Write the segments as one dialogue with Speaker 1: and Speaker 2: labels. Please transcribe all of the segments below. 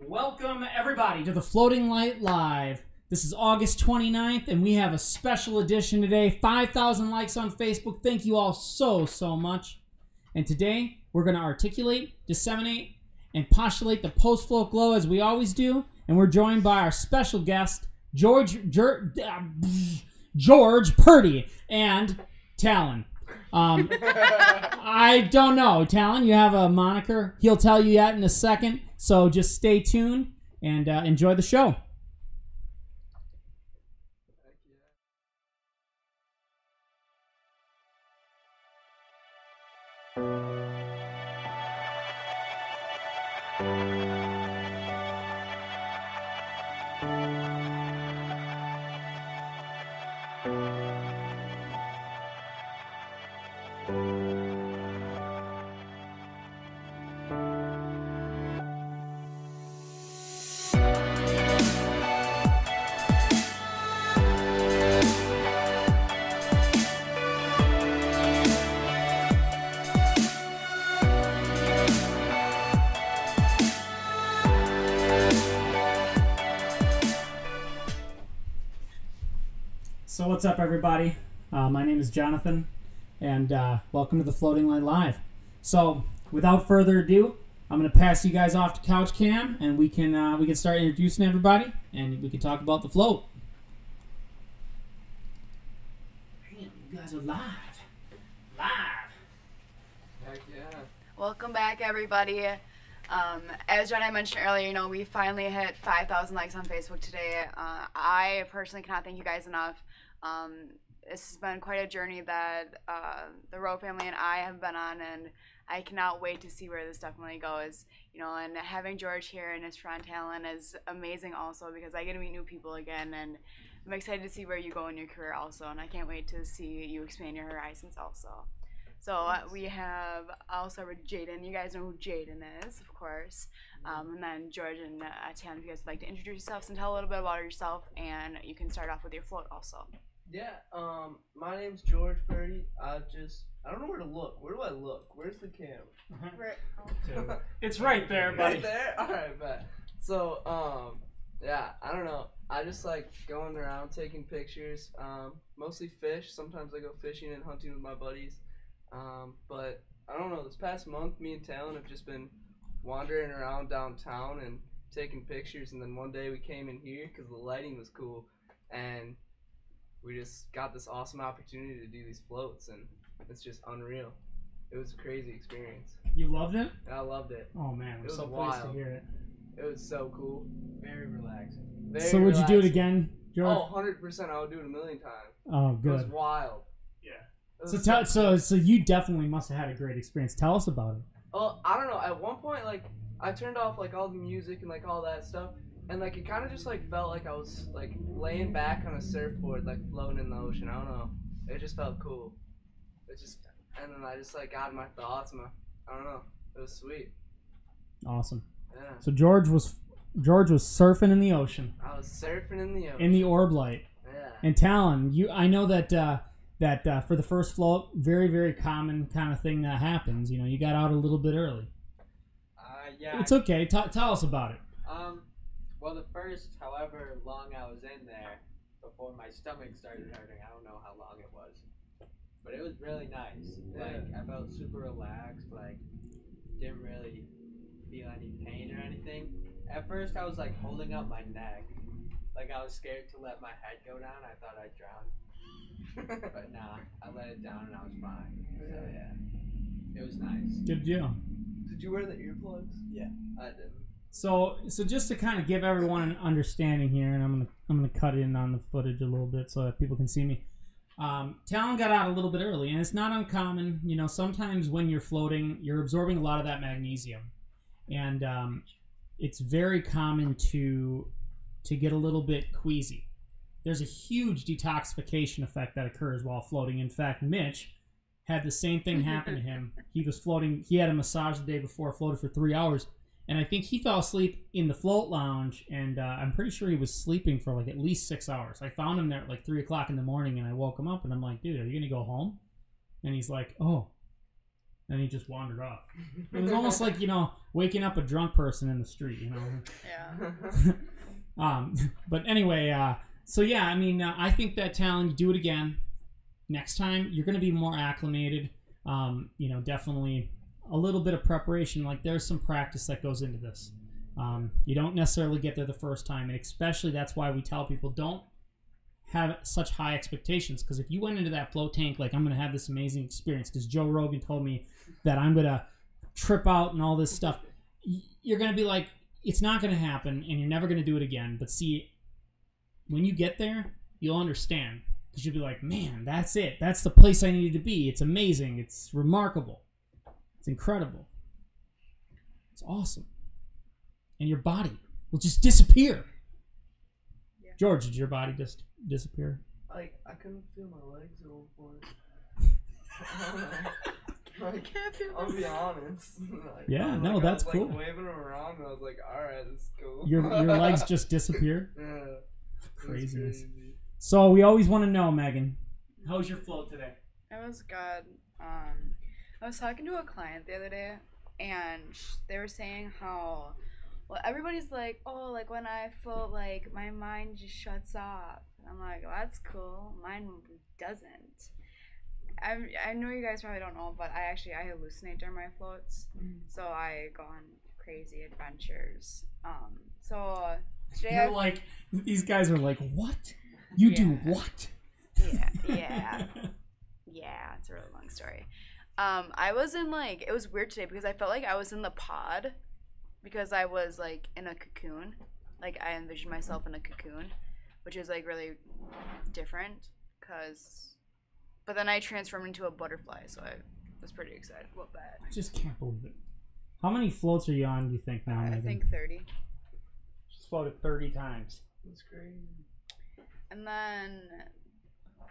Speaker 1: Welcome, everybody, to the Floating Light Live. This is August 29th, and we have a special edition today. 5,000 likes on Facebook. Thank you all so much. And today, we're going to articulate, disseminate, and postulate the post-float glow as we always do. And we're joined by our special guest, George Purdy and Talon. I don't know. Talon, you have a moniker. He'll tell you that in a second. So just stay tuned and enjoy the show. So what's up, everybody? My name is Jonathan, and welcome to the Floating Light Live. So without further ado, I'm going to pass you guys off to Couch Cam, and we can start introducing everybody, and we can talk about the float. Damn, you guys are live.
Speaker 2: Heck yeah.
Speaker 3: Welcome back, everybody. As John I mentioned earlier, we finally hit 5,000 likes on Facebook today. I personally cannot thank you guys enough. This has been quite a journey that the Rowe family and I have been on, and I cannot wait to see where this definitely goes. And having George here and his friend Haliene is amazing also, because I get to meet new people again, and I'm excited to see where you go in your career also, and I can't wait to see you expand your horizons also. So we have also with Jaden. You guys know who Jaden is, of course. And then George and Tan, if you guys would like to introduce yourselves and tell a little bit about yourself, and you can start off with your float also.
Speaker 2: Yeah, my name's George Purdy. I don't know where to look. Where do I look? Where's the cam?
Speaker 1: It's right there, buddy.
Speaker 2: Right there? Alright, bet. So, yeah, I don't know. I just like going around taking pictures. Mostly fish. Sometimes I go fishing and hunting with my buddies. But I don't know, this past month, me and Talon have just been wandering around downtown and taking pictures, and then one day we came in here because the lighting was cool, and we just got this awesome opportunity to do these floats, and it's just unreal. It was a crazy experience.
Speaker 1: You loved it?
Speaker 2: I loved it.
Speaker 1: Oh man, I'm so pleased to hear it.
Speaker 2: It was so cool.
Speaker 4: Very relaxing.
Speaker 1: So would you do it again, George?
Speaker 2: Oh, 100%. I would do it a million times.
Speaker 1: Oh, good.
Speaker 2: It was wild.
Speaker 1: Yeah. So you definitely must have had a great experience. Tell us about it.
Speaker 2: Well, I don't know. At one point, like, I turned off like all the music and like all that stuff, and like it kind of just like felt like I was like laying back on a surfboard, like floating in the ocean. I don't know. It just felt cool. And then I just like got in my thoughts, and I don't know. It was sweet.
Speaker 1: Awesome.
Speaker 2: Yeah.
Speaker 1: So George was surfing in the ocean.
Speaker 2: I was surfing in the ocean.
Speaker 1: In the orb light.
Speaker 2: Yeah.
Speaker 1: And Talon, I know that for the first float, very common kind of thing that happens. You got out a little bit early.
Speaker 4: Yeah.
Speaker 1: It's okay. Tell us about it.
Speaker 4: Well, the first, however long I was in there, before my stomach started hurting, I don't know how long it was, but it was really nice. Like, I felt super relaxed, like, didn't really feel any pain or anything. At first, I was, like, holding up my neck. Like, I was scared to let my head go down. I thought I'd drown. But nah, I let it down and I was fine. So, yeah. It was nice.
Speaker 1: Good deal.
Speaker 2: Did you wear the earplugs?
Speaker 4: Yeah.
Speaker 2: I did.
Speaker 1: So just to kind of give everyone an understanding here, and I'm gonna cut in on the footage a little bit so that people can see me. Talon got out a little bit early, and it's not uncommon. Sometimes when you're floating, you're absorbing a lot of that magnesium, and it's very common to get a little bit queasy. There's a huge detoxification effect that occurs while floating. In fact, Mitch had the same thing happen to him. He was floating. He had a massage the day before, floated for 3 hours. And I think he fell asleep in the float lounge, and I'm pretty sure he was sleeping for like at least 6 hours. I found him there at like 3 o'clock in the morning, and I woke him up, and I'm like, dude, are you going to go home? And he's like, oh. Then he just wandered off. It was almost like, waking up a drunk person in the street,
Speaker 3: Yeah.
Speaker 1: But anyway, so yeah, I mean, I think that Talon, you do it again. Next time, you're going to be more acclimated. Definitely a little bit of preparation. Like, there's some practice that goes into this. You don't necessarily get there the first time. And especially that's why we tell people don't have such high expectations. Because if you went into that float tank like, I'm going to have this amazing experience, because Joe Rogan told me that I'm going to trip out and all this stuff, you're going to be like, it's not going to happen, and you're never going to do it again. But see, when you get there, you'll understand. Because you'll be like, man, that's it. That's the place I needed to be. It's amazing. It's remarkable. It's incredible. It's awesome. And your body will just disappear.
Speaker 3: Yeah.
Speaker 1: George, did your body just disappear?
Speaker 2: I couldn't feel my legs at one point. I'll be honest.
Speaker 1: Yeah, no, that's cool.
Speaker 2: I was waving them around, and I was like, all right, this is cool.
Speaker 1: Your legs just disappeared?
Speaker 2: Yeah.
Speaker 1: Craziness.
Speaker 2: Crazy.
Speaker 1: So we always want to know, Megan, how was your float today?
Speaker 3: It was good. I was talking to a client the other day, and they were saying how, well, everybody's like, oh, like when I float, like my mind just shuts off. And I'm like, well, that's cool. Mine doesn't. I know you guys probably don't know, but I hallucinate during my floats, so I go on crazy adventures. So today
Speaker 1: these guys are like, what? You do what?
Speaker 3: Yeah. It's a really long story. I was in it was weird today because I felt like I was in the pod because I was like in a cocoon. Like I envisioned myself in a cocoon, which is like really different but then I transformed into a butterfly, so I was pretty excited about that.
Speaker 1: I just can't believe it. How many floats are you on, do you think, now, Megan?
Speaker 3: I think 30.
Speaker 1: She's floated 30 times.
Speaker 2: That's crazy.
Speaker 3: And then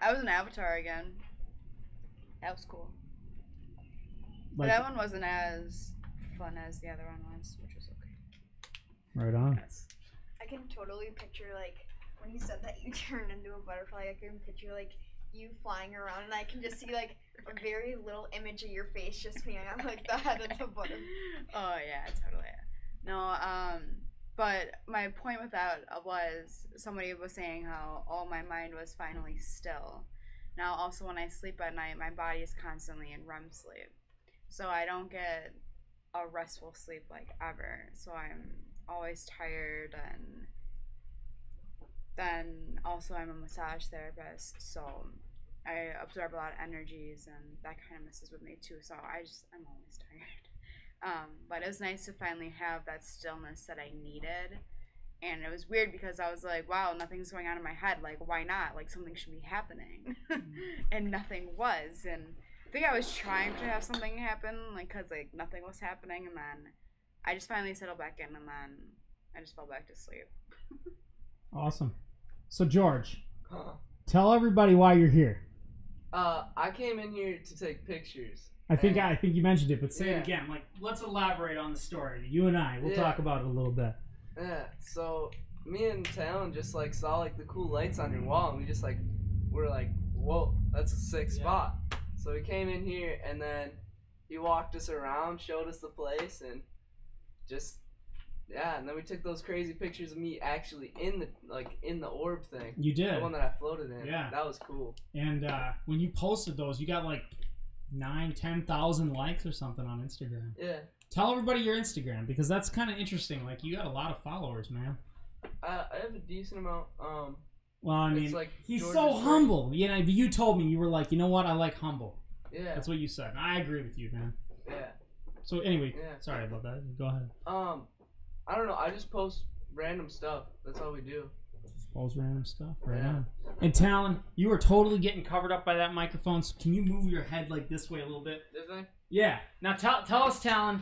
Speaker 3: I was an avatar again. That was cool. But that one wasn't as fun as the other one was, which was okay.
Speaker 1: Right on.
Speaker 3: Yes.
Speaker 5: I can totally picture, when you said that you turned into a butterfly, I can picture, you flying around, and I can just see, a very little image of your face just being on, the head of the butterfly.
Speaker 3: Oh, yeah, totally. No, but my point with that was somebody was saying how, my mind was finally still. Now, also, when I sleep at night, my body is constantly in REM sleep. So I don't get a restful sleep, ever. So I'm always tired, and then also I'm a massage therapist, so I absorb a lot of energies, and that kind of messes with me, too. So I'm always tired. But it was nice to finally have that stillness that I needed. And it was weird because I was like, wow, nothing's going on in my head. Why not? Something should be happening. And nothing was. And I think I was trying to have something happen, because, nothing was happening. And then I just finally settled back in, and then I just fell back to sleep.
Speaker 1: Awesome. So, George, tell everybody why you're here.
Speaker 2: I came in here to take pictures.
Speaker 1: I think you mentioned it, but say it again. Let's elaborate on the story. You and we'll talk about it a little bit.
Speaker 2: Yeah, so me and Talon just saw the cool lights on your wall, and we just we're like, whoa, that's a sick spot. So we came in here, and then he walked us around, showed us the place, and and then we took those crazy pictures of me actually in the orb thing.
Speaker 1: You did.
Speaker 2: The one that I floated in.
Speaker 1: Yeah.
Speaker 2: That was cool.
Speaker 1: And when you posted those, you got 10,000 likes or something on Instagram.
Speaker 2: Yeah.
Speaker 1: Tell everybody your Instagram, because that's kind of interesting. You got a lot of followers, man.
Speaker 2: I have a decent amount.
Speaker 1: Well, I mean, he's
Speaker 2: George's
Speaker 1: so humble. You told me, you were like, you know what? I like humble.
Speaker 2: Yeah.
Speaker 1: That's what you said. I agree with you, man.
Speaker 2: Yeah.
Speaker 1: So anyway, sorry about that. Go ahead.
Speaker 2: I don't know. I just post random stuff. That's all we do.
Speaker 1: Just post random stuff. Right on. And Talon, you were totally getting covered up by that microphone. So can you move your head this way a little bit?
Speaker 2: This way?
Speaker 1: Yeah. Now tell us, Talon.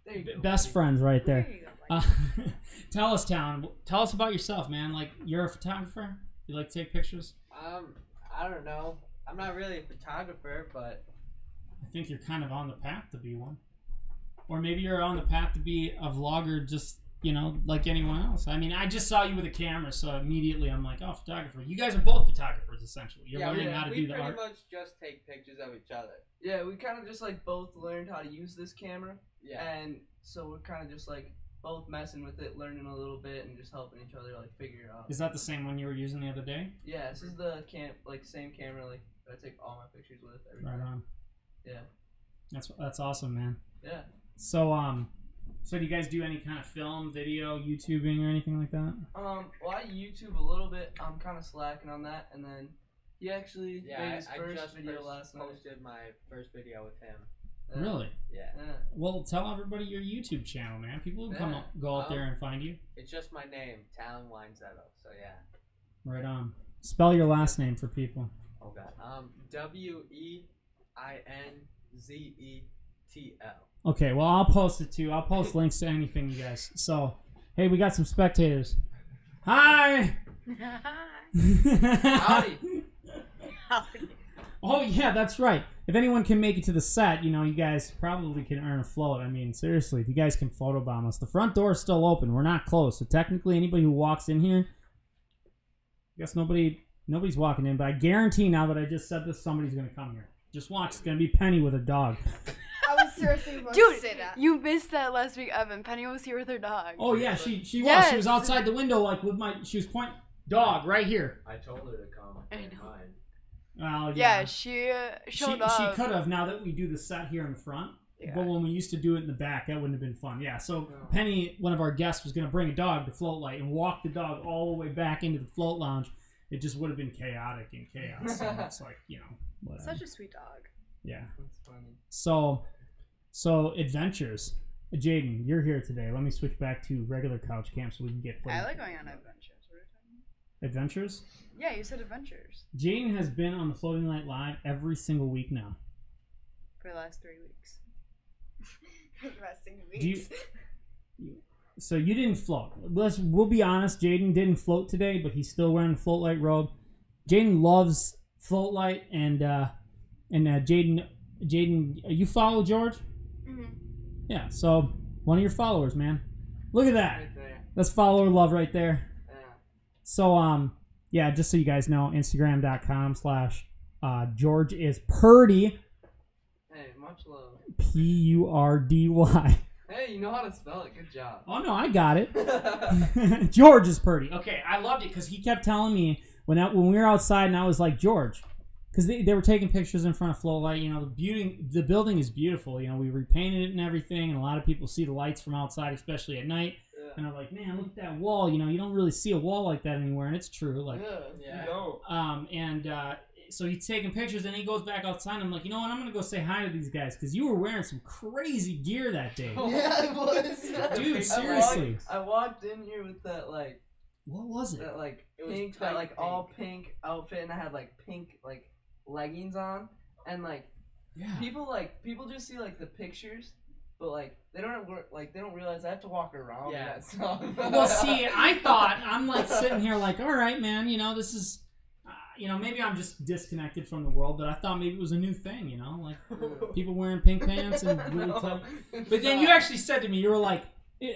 Speaker 2: There you go.
Speaker 1: Best friends right there.
Speaker 3: There you go,
Speaker 1: Tell us, Talon. Tell us about yourself, man. You're a photographer? You like to take pictures?
Speaker 4: I don't know. I'm not really a photographer, but
Speaker 1: I think you're kind of on the path to be one. Or maybe you're on the path to be a vlogger just you know, like anyone else. I mean, I just saw you with a camera, so immediately I'm like, oh, photographer. You guys are both photographers, essentially. You're learning how to do the art.
Speaker 4: We pretty much just take pictures of each other.
Speaker 2: Yeah, we kind of just like both learned how to use this camera.
Speaker 4: Yeah.
Speaker 2: And so we're kind of just like both messing with it, learning a little bit, and just helping each other like figure it out.
Speaker 1: Is that the same one you were using the other day?
Speaker 2: Yeah, this is the same camera like I take all my pictures with every
Speaker 1: Right
Speaker 2: time.
Speaker 1: on.
Speaker 2: Yeah.
Speaker 1: That's awesome, man.
Speaker 2: Yeah.
Speaker 1: So do you guys do any kind of film, video, YouTubing, or anything like that?
Speaker 2: Well, I YouTube a little bit. I'm kind of slacking on that, and then he actually made his first video last night.
Speaker 4: Posted my first video with him.
Speaker 1: Really?
Speaker 4: Yeah.
Speaker 1: Well, tell everybody your YouTube channel, man. People can go out there and find you.
Speaker 4: It's just my name, Talon Winezetto. So yeah.
Speaker 1: Right on. Spell your last name for people.
Speaker 4: Oh God. WEINZETL.
Speaker 1: Okay, well, I'll post it too. I'll post links to anything, you guys. So, hey, we got some spectators. Hi!
Speaker 2: Howdy.
Speaker 1: Oh, yeah, that's right. If anyone can make it to the set, you know, you guys probably can earn a float. I mean, seriously, if you guys can photobomb us. The front door is still open. We're not closed. So, technically, anybody who walks in here, I guess nobody's walking in, but I guarantee now that I just said this, somebody's going to come here. Just watch. It's going to be Penny with a dog.
Speaker 5: I was seriously about to say that.
Speaker 3: You missed that last week, Evan. Penny was here with her dog.
Speaker 1: Oh, yeah, she was.
Speaker 3: Yes.
Speaker 1: She was outside the window, like, she was pointing, dog, right here.
Speaker 4: I told her to come.
Speaker 3: I know.
Speaker 1: Well,
Speaker 3: Yeah, she showed up.
Speaker 1: She could have, now that we do the set here in the front.
Speaker 3: Yeah.
Speaker 1: But when we used to do it in the back, that wouldn't have been fun. Yeah, so Penny, one of our guests, was going to bring a dog to Float Light and walk the dog all the way back into the float lounge. It just would have been chaotic and chaos. So it's like, you know, whatever.
Speaker 3: Such a sweet dog.
Speaker 1: Yeah.
Speaker 2: That's funny.
Speaker 1: So adventures. Jaden, you're here today. Let me switch back to regular couch camp so we can get
Speaker 3: I
Speaker 1: footage.
Speaker 3: like going on adventures. What are you talking about?
Speaker 1: Adventures?
Speaker 3: Yeah, you said adventures.
Speaker 1: Jaden has been on the Floating Light Live every single week now.
Speaker 3: For the last 3 weeks.
Speaker 5: Resting
Speaker 1: Do you-
Speaker 5: weeks.
Speaker 1: So you didn't float. We'll be honest, Jaden didn't float today, but he's still wearing the Float Light robe. Jaden loves Float Light, and Jaden, you follow George?
Speaker 5: Mm-hmm.
Speaker 1: Yeah, so one of your followers, man. Look at that.
Speaker 2: Right there.
Speaker 1: That's follower love right there.
Speaker 2: Yeah.
Speaker 1: So, yeah, just so you guys know, Instagram.com/George is Purdy.
Speaker 2: Hey, much love.
Speaker 1: Purdy.
Speaker 2: Hey, you know how to spell it. Good job.
Speaker 1: Oh, no, I got it. George is Purdy. Okay, I loved it because he kept telling me when we were outside and I was like, George, because they were taking pictures in front of Float Light. You know, the building is beautiful. You know, we repainted it and everything, and a lot of people see the lights from outside, especially at night.
Speaker 2: Yeah.
Speaker 1: And I'm like, man, look at that wall. You know, you don't really see a wall like that anywhere, and it's true. Like,
Speaker 2: Yeah. You don't.
Speaker 1: So he's taking pictures, and he goes back outside. And I'm like, you know what? I'm gonna go say hi to these guys because you were wearing some crazy gear that day.
Speaker 2: Yeah, I was.
Speaker 1: Dude, seriously.
Speaker 2: I walked in here with that like.
Speaker 1: What was it?
Speaker 2: That like
Speaker 4: It was
Speaker 2: pink,
Speaker 4: tight
Speaker 2: that like
Speaker 4: pink.
Speaker 2: all pink outfit, and I had like pink like leggings on, and like
Speaker 1: Yeah.
Speaker 2: people just see like the pictures, but like they don't realize I have to walk around
Speaker 4: Yeah.
Speaker 2: that stuff.
Speaker 1: Well, see, I'm like sitting here like, all right, man, you know, this is, you know, maybe I'm just disconnected from the world, but I thought maybe it was a new thing, you know, like people wearing pink pants and really tight. But then you actually said to me, you were like,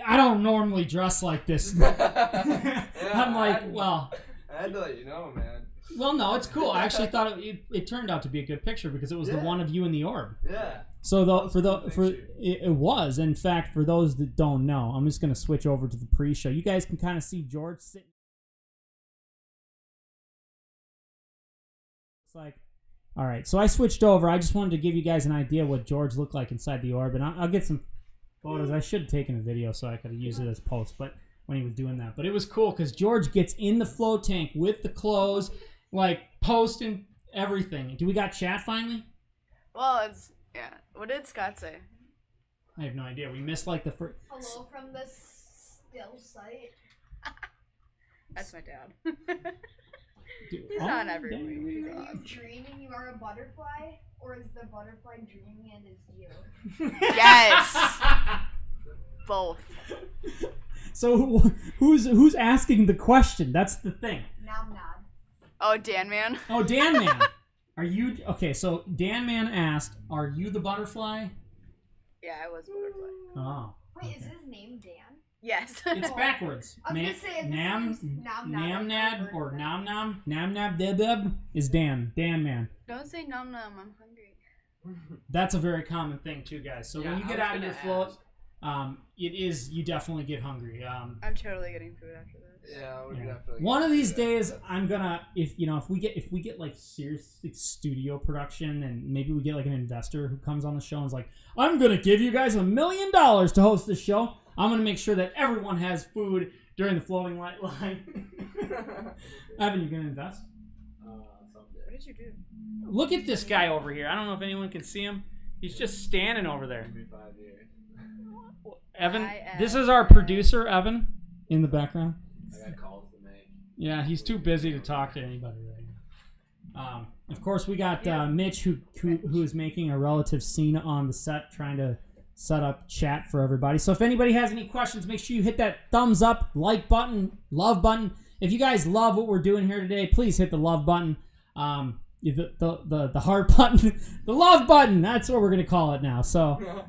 Speaker 1: I don't normally dress like this. I'm like, well.
Speaker 2: I had to let you know, man.
Speaker 1: Well, no, it's cool. I actually thought it turned out to be a good picture because it was the one of you in the orb.
Speaker 2: Yeah.
Speaker 1: So it was. In fact, for those that don't know, I'm just going to switch over to the pre-show. You guys can kind of see George sitting. It's like, all right. So I switched over. I just wanted to give you guys an idea what George looked like inside the orb, and I'll get some photos. I should have taken a video so I could have used it as post, but when he was doing that. But it was cool because George gets in the float tank with the clothes, like posting everything. Do we got chat finally?
Speaker 3: Well, yeah. What did Scott say?
Speaker 1: I have no idea. We missed like the first.
Speaker 5: Hello from the still site.
Speaker 3: That's my dad.
Speaker 1: Dude,
Speaker 3: He's on every
Speaker 1: dang.
Speaker 3: week.
Speaker 5: Are
Speaker 3: He's
Speaker 5: you
Speaker 3: awesome.
Speaker 5: dreaming you are a butterfly, or is the butterfly dreaming and is you?
Speaker 3: Yes. Both.
Speaker 1: So who's asking the question? That's the thing.
Speaker 5: Nom nod.
Speaker 3: Oh, Dan Man.
Speaker 1: Oh, Dan Man. Are you okay? So Dan Man asked, "Are you the butterfly?"
Speaker 3: Yeah, I was a butterfly.
Speaker 1: Oh.
Speaker 5: Wait, is his name Dan?
Speaker 3: Yes.
Speaker 1: It's backwards.
Speaker 5: I was gonna say, if
Speaker 1: Nam
Speaker 5: this is Nam
Speaker 1: Namnad or Nam Namnab Debeb is Dan man.
Speaker 3: Don't say nom nom. I'm hungry.
Speaker 1: That's a very common thing too, guys. So when you get out of your float, you definitely get hungry.
Speaker 3: I'm totally getting food after this.
Speaker 2: Yeah, we're definitely.
Speaker 1: One of these days, I'm gonna if we get like serious studio production, and maybe we get like an investor who comes on the show and is like, I'm gonna give you guys $1 million to host this show. I'm gonna make sure that everyone has food during the floating light line. Evan, you gonna invest?
Speaker 4: Someday.
Speaker 3: What did you do?
Speaker 1: Look at this guy over here. I don't know if anyone can see him. He's just standing over there.
Speaker 4: Give me 5 years.
Speaker 1: Evan, this is our producer, Evan, in the background.
Speaker 4: I got calls to make.
Speaker 1: Yeah, he's too busy to talk to anybody right now. Of course, we got Mitch, who is making a relative scene on the set, trying to set up chat for everybody. So if anybody has any questions, make sure you hit that thumbs up, like button, love button. If you guys love what we're doing here today, please hit the love button. The heart button, the love button. That's what we're gonna call it now. So,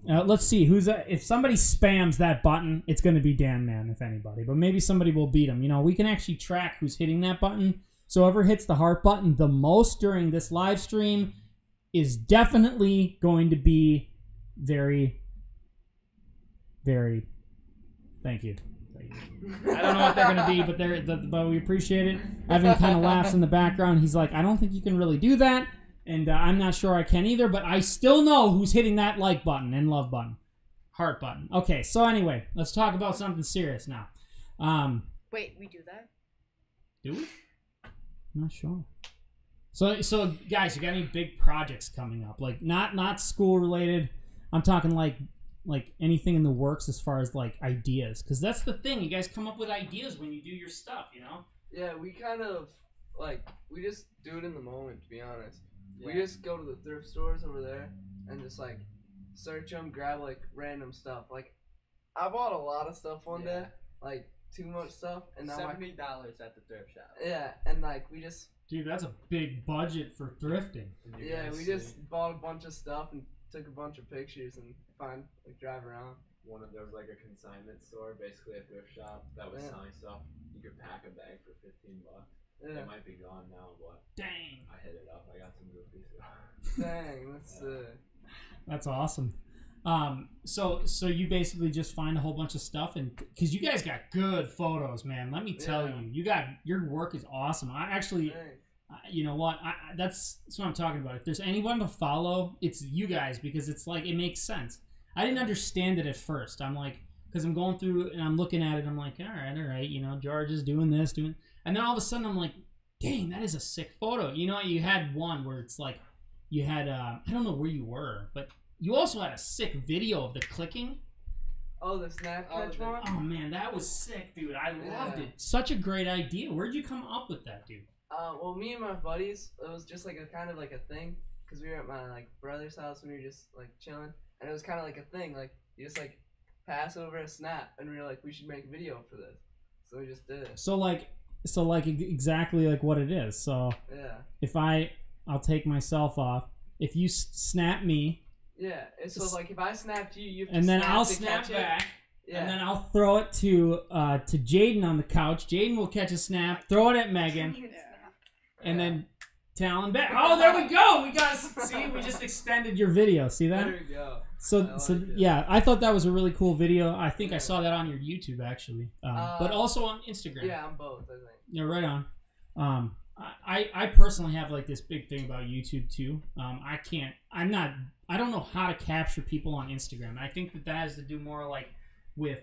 Speaker 1: let's see if somebody spams that button, it's gonna be Dan Man, if anybody. But maybe somebody will beat him. You know, we can actually track who's hitting that button. So whoever hits the heart button the most during this live stream is definitely going to be very, very. Thank you. I don't know what they're gonna be, but we appreciate it. Evan kind of laughs in the background. He's like, I don't think you can really do that, and I'm not sure I can either. But I still know who's hitting that like button and love button, heart button. Okay, so anyway, let's talk about something serious now.
Speaker 3: Wait, we do that?
Speaker 1: Do we? I'm not sure. So guys, you got any big projects coming up? Like not school related. I'm talking like anything in the works as far as like ideas, because that's the thing, you guys come up with ideas when you do your stuff, you know.
Speaker 2: Yeah, we kind of we just do it in the moment, to be honest.
Speaker 4: Yeah.
Speaker 2: We just go to the thrift stores over there and just like search them, grab like random stuff. Like I bought a lot of stuff one day, like too much stuff, and now
Speaker 4: $70 at the thrift shop.
Speaker 2: yeah, and like we just
Speaker 1: Dude, that's a big budget for thrifting.
Speaker 2: yeah, we just bought a bunch of stuff and took a bunch of pictures and drive around.
Speaker 4: One of those like a consignment store, basically a thrift shop that was
Speaker 2: Yeah.
Speaker 4: selling stuff. You could pack a bag for $15.
Speaker 2: Yeah.
Speaker 4: It might be gone now, but
Speaker 1: Dang.
Speaker 4: I hit it up. I got some goofy stuff.
Speaker 2: Dang, that's
Speaker 1: That's awesome. So you basically just find a whole bunch of stuff, and because you guys got good photos, man. Let me tell you, your work is awesome. I actually, you know what? That's what I'm talking about. If there's anyone to follow, it's you guys, because it's like it makes sense. I didn't understand it at first. I'm like, because I'm going through and I'm looking at it. I'm like, all right. You know, George is doing this, and then all of a sudden I'm like, dang, that is a sick photo. You know, you had one where it's like, you had I don't know where you were, but you also had a sick video of the clicking.
Speaker 2: Oh, the snap catch one?
Speaker 1: Oh man, that was sick, dude. I loved it. Such a great idea. Where'd you come up with that, dude?
Speaker 2: Well, me and my buddies, it was just like a kind of like a thing, because we were at my like brother's house and we were just like chilling, and it was kind of like a thing, like you just like pass over a snap, and we were like, we should make a video for this, so we just did it.
Speaker 1: So like exactly like what it is. So
Speaker 2: Yeah.
Speaker 1: if I'll take myself off. If you snap me.
Speaker 2: Yeah. It's so like if I snapped you, you have to
Speaker 1: and then
Speaker 2: snap
Speaker 1: I'll
Speaker 2: to
Speaker 1: snap
Speaker 2: catch
Speaker 1: back.
Speaker 2: it. Yeah.
Speaker 1: And then I'll throw it to Jaden on the couch. Jaden will catch a snap, throw it at Megan, and then Talon back. Oh, there we go. We got see. We just extended your video. See that?
Speaker 2: There we go.
Speaker 1: So yeah, I thought that was a really cool video. I think I saw that on your YouTube actually, but also on Instagram.
Speaker 2: Yeah, on both, I think.
Speaker 1: Yeah, right on. I personally have like this big thing about YouTube too. I don't know how to capture people on Instagram. I think that has to do more like with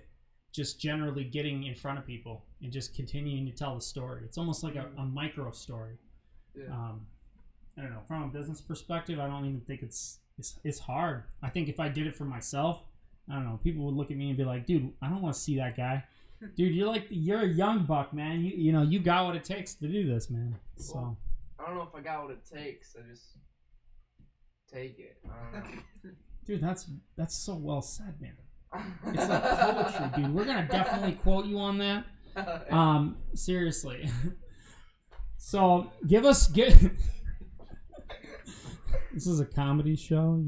Speaker 1: just generally getting in front of people and just continuing to tell the story. It's almost like a micro story.
Speaker 2: Yeah.
Speaker 1: I don't know. From a business perspective, I don't even think it's hard. I think if I did it for myself, I don't know, people would look at me and be like, dude, I don't want to see that guy. Dude, you're a young buck, man. You know, you got what it takes to do this, man. So
Speaker 2: Well, I don't know if I got what it takes. I just take it. I don't know.
Speaker 1: dude, that's so well said, man. It's like poetry, dude. We're gonna definitely quote you on that. Seriously. So get. This is a comedy show.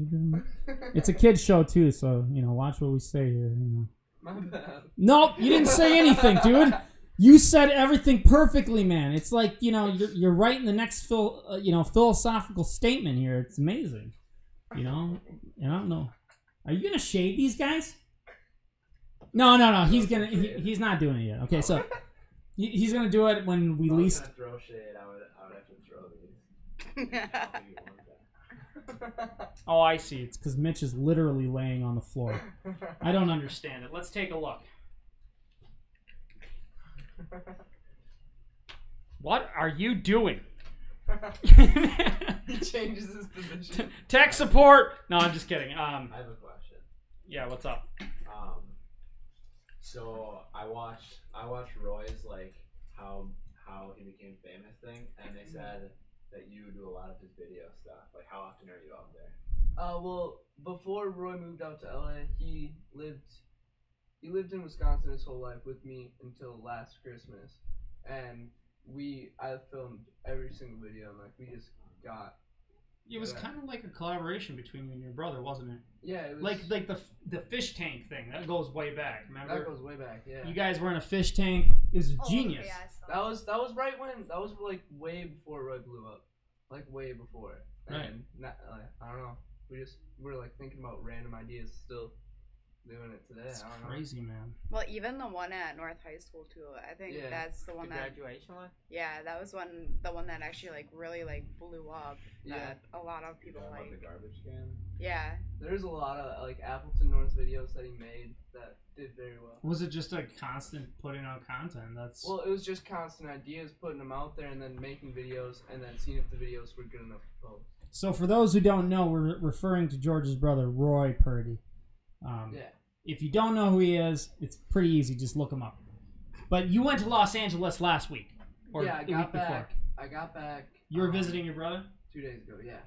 Speaker 1: It's a kid's show too, so you know, watch what we say here. You know.
Speaker 2: My bad.
Speaker 1: Nope, you didn't say anything, dude. You said everything perfectly, man. It's like, you know, you're writing the next philosophical statement here. It's amazing. You know, I don't know. Are you gonna shade these guys? No. He's not doing it yet. Okay, so he's gonna do it when we least.
Speaker 6: If I was gonna throw shade, I would have to throw these.
Speaker 1: Oh, I see. It's because Mitch is literally laying on the floor. I don't understand it. Let's take a look. What are you doing?
Speaker 2: He changes his position.
Speaker 1: Tech support. No, I'm just kidding.
Speaker 6: I have a question.
Speaker 1: Yeah, what's up?
Speaker 6: So I watched Roy's like how he became famous thing, and they said that you do a lot of his video stuff. Like, how often are you out there?
Speaker 2: Well, before Roy moved out to LA, he lived in Wisconsin his whole life with me until last Christmas, and I filmed every single video, and like we just got.
Speaker 1: It was kind of like a collaboration between you and your brother, wasn't it?
Speaker 2: Yeah, it was
Speaker 1: like the fish tank thing that goes way back. Remember?
Speaker 2: That goes way back. Yeah.
Speaker 1: You guys were in a fish tank. It was genius.
Speaker 5: Yeah,
Speaker 2: That was right when that was like way before Roy blew up, like way before it.
Speaker 1: Right.
Speaker 2: And I don't know. We're like thinking about random ideas still. Doing it today.
Speaker 1: It's
Speaker 2: I don't
Speaker 1: crazy, man.
Speaker 3: Well, even the one at North High School too. I think
Speaker 2: Yeah.
Speaker 3: that's the one
Speaker 4: The
Speaker 3: that.
Speaker 4: graduation one?
Speaker 3: Yeah, that was the one that actually like really like blew up.
Speaker 2: Yeah.
Speaker 3: That a lot of people
Speaker 6: About
Speaker 3: like.
Speaker 6: the garbage can.
Speaker 3: Yeah.
Speaker 2: There's a lot of like Appleton North videos that he made that did very well.
Speaker 1: Was it just a constant putting out content?
Speaker 2: Well, it was just constant ideas, putting them out there, and then making videos, and then seeing if the videos were good enough to post.
Speaker 1: So for those who don't know, we're referring to George's brother, Roy Purdy.
Speaker 2: Yeah.
Speaker 1: If you don't know who he is, it's pretty easy. Just look him up. But you went to Los Angeles last week, or
Speaker 2: Yeah, I
Speaker 1: the
Speaker 2: got
Speaker 1: week before.
Speaker 2: back. I got back.
Speaker 1: You were visiting your brother?
Speaker 2: 2 days ago. Yeah.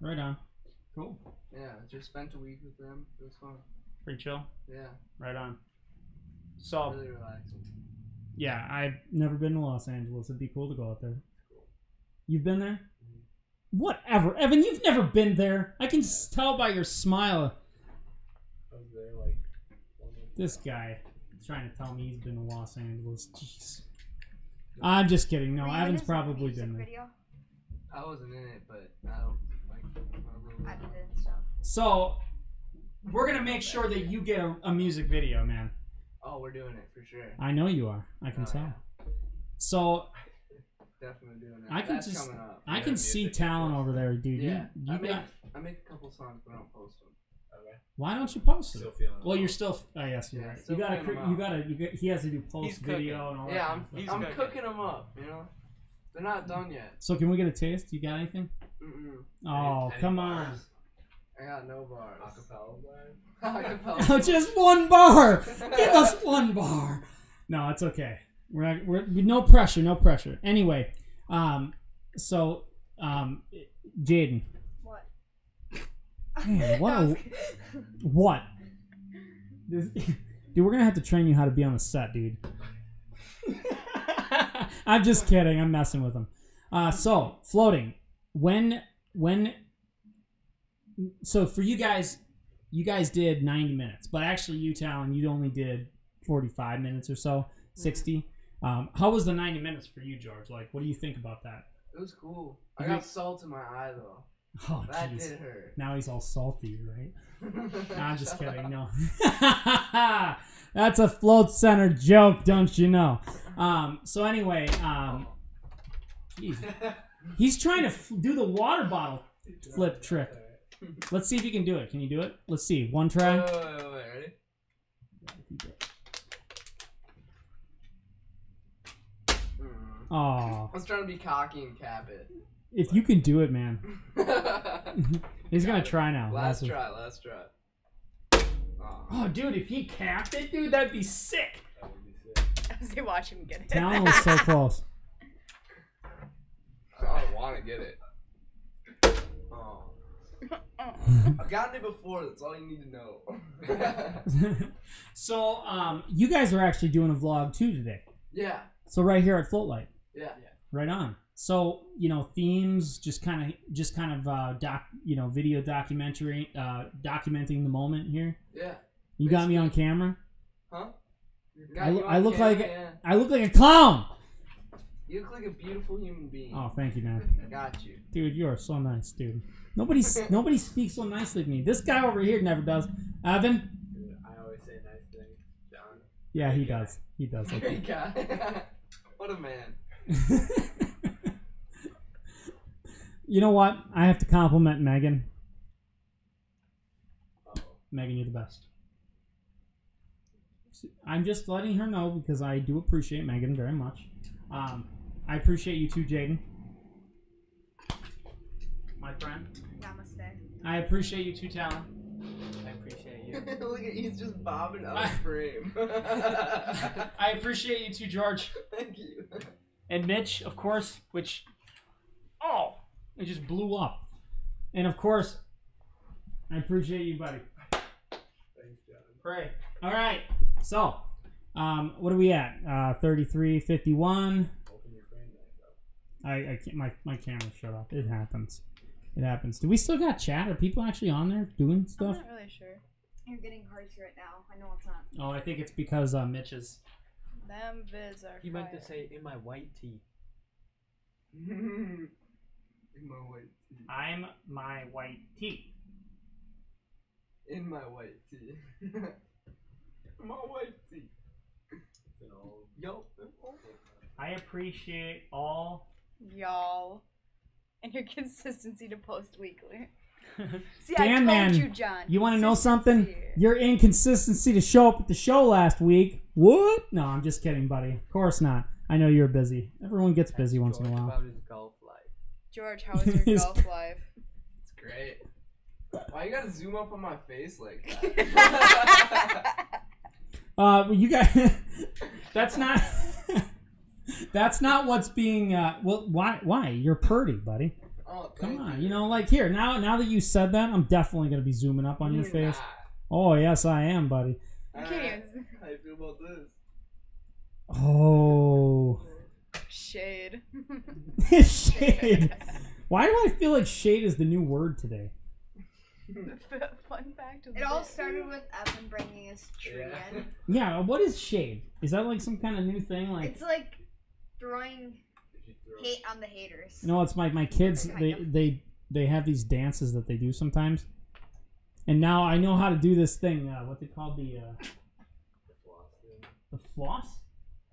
Speaker 1: Right on. Cool.
Speaker 2: Yeah. Just spent a week with them. It was fun.
Speaker 1: Pretty chill.
Speaker 2: Yeah.
Speaker 1: Right on. So
Speaker 2: Really relaxing.
Speaker 1: yeah, I've never been to Los Angeles. It'd be cool to go out there. You've been there? Whatever, Evan. You've never been there. I can tell by your smile.
Speaker 6: I was there like.
Speaker 1: This guy trying to tell me he's been to Los Angeles. Jeez. I'm just kidding. No,
Speaker 5: Were you in
Speaker 1: Evan's
Speaker 5: his
Speaker 1: probably
Speaker 5: music
Speaker 1: been there.
Speaker 5: Video?
Speaker 2: I wasn't in it, but I don't like.
Speaker 5: I did it and stuff.
Speaker 1: So we're gonna make sure that you get a music video, man.
Speaker 2: Oh, we're doing it for sure.
Speaker 1: I know you are. I can
Speaker 2: Oh,
Speaker 1: tell.
Speaker 2: yeah.
Speaker 1: So
Speaker 2: Definitely doing it.
Speaker 1: I can
Speaker 2: That's
Speaker 1: just-
Speaker 2: coming up.
Speaker 1: I
Speaker 6: Yeah,
Speaker 1: can see
Speaker 6: music
Speaker 1: talent
Speaker 6: videos.
Speaker 1: over there, dude.
Speaker 2: Yeah.
Speaker 1: You
Speaker 2: I
Speaker 1: got.
Speaker 2: make a couple songs, but I don't post them.
Speaker 6: Okay.
Speaker 1: Why don't you post it?
Speaker 6: Still feeling.
Speaker 1: Well, you're still. Oh, yes, you're
Speaker 2: Yeah,
Speaker 1: right.
Speaker 2: still
Speaker 1: You gotta.
Speaker 2: feeling them out.
Speaker 1: You gotta. He has to do post
Speaker 4: He's
Speaker 1: video
Speaker 4: cooking.
Speaker 1: and all that.
Speaker 2: Yeah,
Speaker 1: kind of stuff.
Speaker 2: I'm
Speaker 4: cooking.
Speaker 2: cooking them up. You know, they're not done yet.
Speaker 1: So can we get a taste? You got anything?
Speaker 2: Mm-mm.
Speaker 1: Oh,
Speaker 6: Any
Speaker 1: come on.
Speaker 6: bars?
Speaker 2: I got no bars.
Speaker 6: Acapella bar?
Speaker 2: Acapella.
Speaker 1: Just one bar. Give us one bar. No, it's okay. We're no pressure, no pressure. Anyway, so Jaden,
Speaker 5: What?
Speaker 1: man, what? Dude, we're gonna have to train you how to be on the set, dude. I'm just kidding. I'm messing with him. So floating. When? So for you guys did 90 minutes, but actually you, Talon, you only did 45 minutes or so, 60. How was the 90 minutes for you, George? Like, what do you think about that?
Speaker 2: It was cool.
Speaker 1: You
Speaker 2: I got
Speaker 1: think-
Speaker 2: salt in my eye though.
Speaker 1: Oh,
Speaker 2: That
Speaker 1: jeez.
Speaker 2: did hurt.
Speaker 1: Now he's all salty, right? No, I'm just kidding. No. That's a float center joke, don't you know? So anyway, geez. He's trying to do the water bottle flip trick. Let's see if you can do it. Can you do it? Let's see. One try.
Speaker 2: Wait, ready?
Speaker 1: Oh,
Speaker 2: I was trying to be cocky and cap it.
Speaker 1: if you can do it, man. He's gonna try now.
Speaker 2: Last
Speaker 1: Last
Speaker 2: try. Oh.
Speaker 1: Oh, dude, if he capped it, dude, that'd be sick.
Speaker 6: That would be sick.
Speaker 3: As they watch him get it.
Speaker 1: Talon was so close.
Speaker 2: I want to get it. Oh. I've gotten it before. That's all you need to know.
Speaker 1: So, you guys are actually doing a vlog too today.
Speaker 2: Yeah.
Speaker 1: So right here at Floatlight.
Speaker 2: Yeah.
Speaker 1: Right on. So, themes, just kind of video documentary, documenting the moment here.
Speaker 2: Yeah.
Speaker 1: You got me on camera.
Speaker 2: Huh?
Speaker 1: I look like a clown.
Speaker 2: You look like a beautiful human being.
Speaker 1: Oh, thank you, man.
Speaker 2: Got you.
Speaker 1: Dude, you are so nice, dude. Nobody speaks so nicely to me. This guy over here never does. Evan?
Speaker 6: I always say nice things. John?
Speaker 1: Yeah, he does. He does.
Speaker 2: Great guy. What a man.
Speaker 1: You know what? I have to compliment Megan.
Speaker 6: Uh-oh.
Speaker 1: Megan, you're the best. I'm just letting her know because I do appreciate Megan very much. I appreciate you too, Jaden. My friend.
Speaker 5: Namaste.
Speaker 1: I appreciate you too, Talon.
Speaker 4: I appreciate you.
Speaker 2: Look at he's just bobbing out of frame.
Speaker 1: I appreciate you too, George.
Speaker 2: Thank you.
Speaker 1: And Mitch, of course, which... Oh! It just blew up. And of course, I appreciate you, buddy.
Speaker 6: Thanks, John.
Speaker 1: Pray. All right. So, what are we at? 33, 51.
Speaker 6: Open your frame back up.
Speaker 1: I can't. My camera shut off. It happens. It happens. Do we still got chat? Are people actually on there doing
Speaker 3: I'm
Speaker 1: stuff?
Speaker 3: not really sure.
Speaker 5: You're getting harsh right now. I know it's not.
Speaker 1: Oh, I think it's because Mitch is.
Speaker 3: Them vids are
Speaker 4: He meant to
Speaker 3: fire.
Speaker 4: say in my white tee.
Speaker 2: In my white tee.
Speaker 1: I'm my white tee.
Speaker 2: In my white tee. My white tee.
Speaker 6: It's an old.
Speaker 2: Yo.
Speaker 1: I appreciate all.
Speaker 3: Y'all. And your consistency to post weekly. See,
Speaker 1: Damn,
Speaker 3: I told
Speaker 1: man.
Speaker 3: you, John.
Speaker 1: You want to know something?
Speaker 3: Consistency.
Speaker 1: Your inconsistency to show up at the show last week. What? No, I'm just kidding, buddy. Of course not. I know you're busy. Everyone gets busy once in a
Speaker 4: George
Speaker 1: while.
Speaker 4: about his golf life.
Speaker 3: George, how was your
Speaker 1: His-
Speaker 3: golf life?
Speaker 2: It's great. Why you gotta zoom up on my face like that?
Speaker 1: Well, you guys, that's not, that's not what's being. Well, why? You're Purdy, buddy.
Speaker 2: Oh,
Speaker 1: Come
Speaker 2: thank
Speaker 1: on, you know, like here now that you said that, I'm definitely gonna be zooming up on your
Speaker 2: You're
Speaker 1: face.
Speaker 2: not.
Speaker 1: Oh yes, I am, buddy.
Speaker 3: Okay.
Speaker 2: How you feel about this?
Speaker 1: Oh,
Speaker 3: Shade.
Speaker 1: shade. Why do I feel like shade is the new word today?
Speaker 3: Fun fact of the
Speaker 5: It all
Speaker 3: day.
Speaker 5: started with Evan bringing his tree
Speaker 6: Yeah.
Speaker 5: in.
Speaker 1: Yeah, what is shade? Is that like some kind of new thing? Like,
Speaker 5: It's like throwing
Speaker 6: If you throw
Speaker 5: hate on the haters.
Speaker 1: no, it's my kids.
Speaker 5: Kind
Speaker 1: They have these dances that they do sometimes, and now I know how to do this thing. What they call the
Speaker 6: floss thing.
Speaker 1: the floss?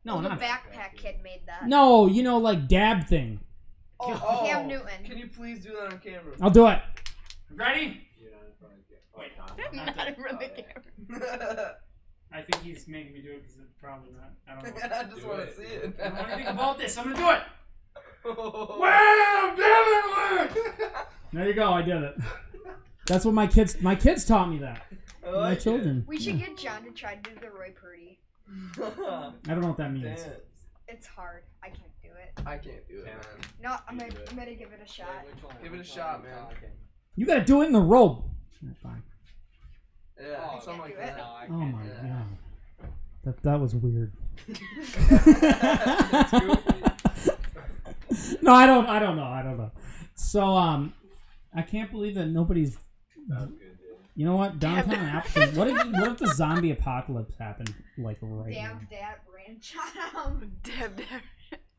Speaker 1: No,
Speaker 5: Oh, the
Speaker 1: not
Speaker 5: backpack kid made that.
Speaker 1: no. You know, like dab thing.
Speaker 5: Oh, Cam Newton.
Speaker 2: Can you please do that on camera?
Speaker 1: I'll do it. Ready?
Speaker 6: You're not in front of the camera.
Speaker 3: Not in front of the camera.
Speaker 1: I think he's making me do it because it's probably not. I don't know.
Speaker 2: I just
Speaker 6: Do
Speaker 2: want
Speaker 6: it.
Speaker 2: to see it.
Speaker 1: I don't know anything about this. I'm gonna do it.
Speaker 2: Wow,
Speaker 1: Wham! Damn it! There you go. I did it. That's what my kids taught me that. My children.
Speaker 5: We should get John to try to do the Roy Purdy.
Speaker 1: I don't know what that means.
Speaker 2: Dance.
Speaker 5: It's hard. I can't do it.
Speaker 2: I can't do it,
Speaker 6: Can't.
Speaker 2: man.
Speaker 5: No, I'm
Speaker 6: You
Speaker 5: gonna,
Speaker 6: do it.
Speaker 5: I'm gonna give it a shot.
Speaker 4: Wait, which one?
Speaker 2: Give it a
Speaker 4: Which
Speaker 2: shot,
Speaker 4: one are you
Speaker 2: man.
Speaker 4: talking?
Speaker 1: You gotta do it in the robe. Fine.
Speaker 2: Yeah,
Speaker 4: Oh,
Speaker 2: something like
Speaker 5: do it.
Speaker 2: that.
Speaker 4: No, I
Speaker 1: Oh
Speaker 4: can't.
Speaker 1: my
Speaker 2: Yeah.
Speaker 1: god. That was weird.
Speaker 2: It's goofy.
Speaker 1: No, I don't know. So I can't believe that nobody's.
Speaker 6: That was good, dude.
Speaker 1: You know what? Downtown Appleton. What if the zombie apocalypse happened like right now?
Speaker 5: Damn, Dad ranch on him.
Speaker 3: Deb.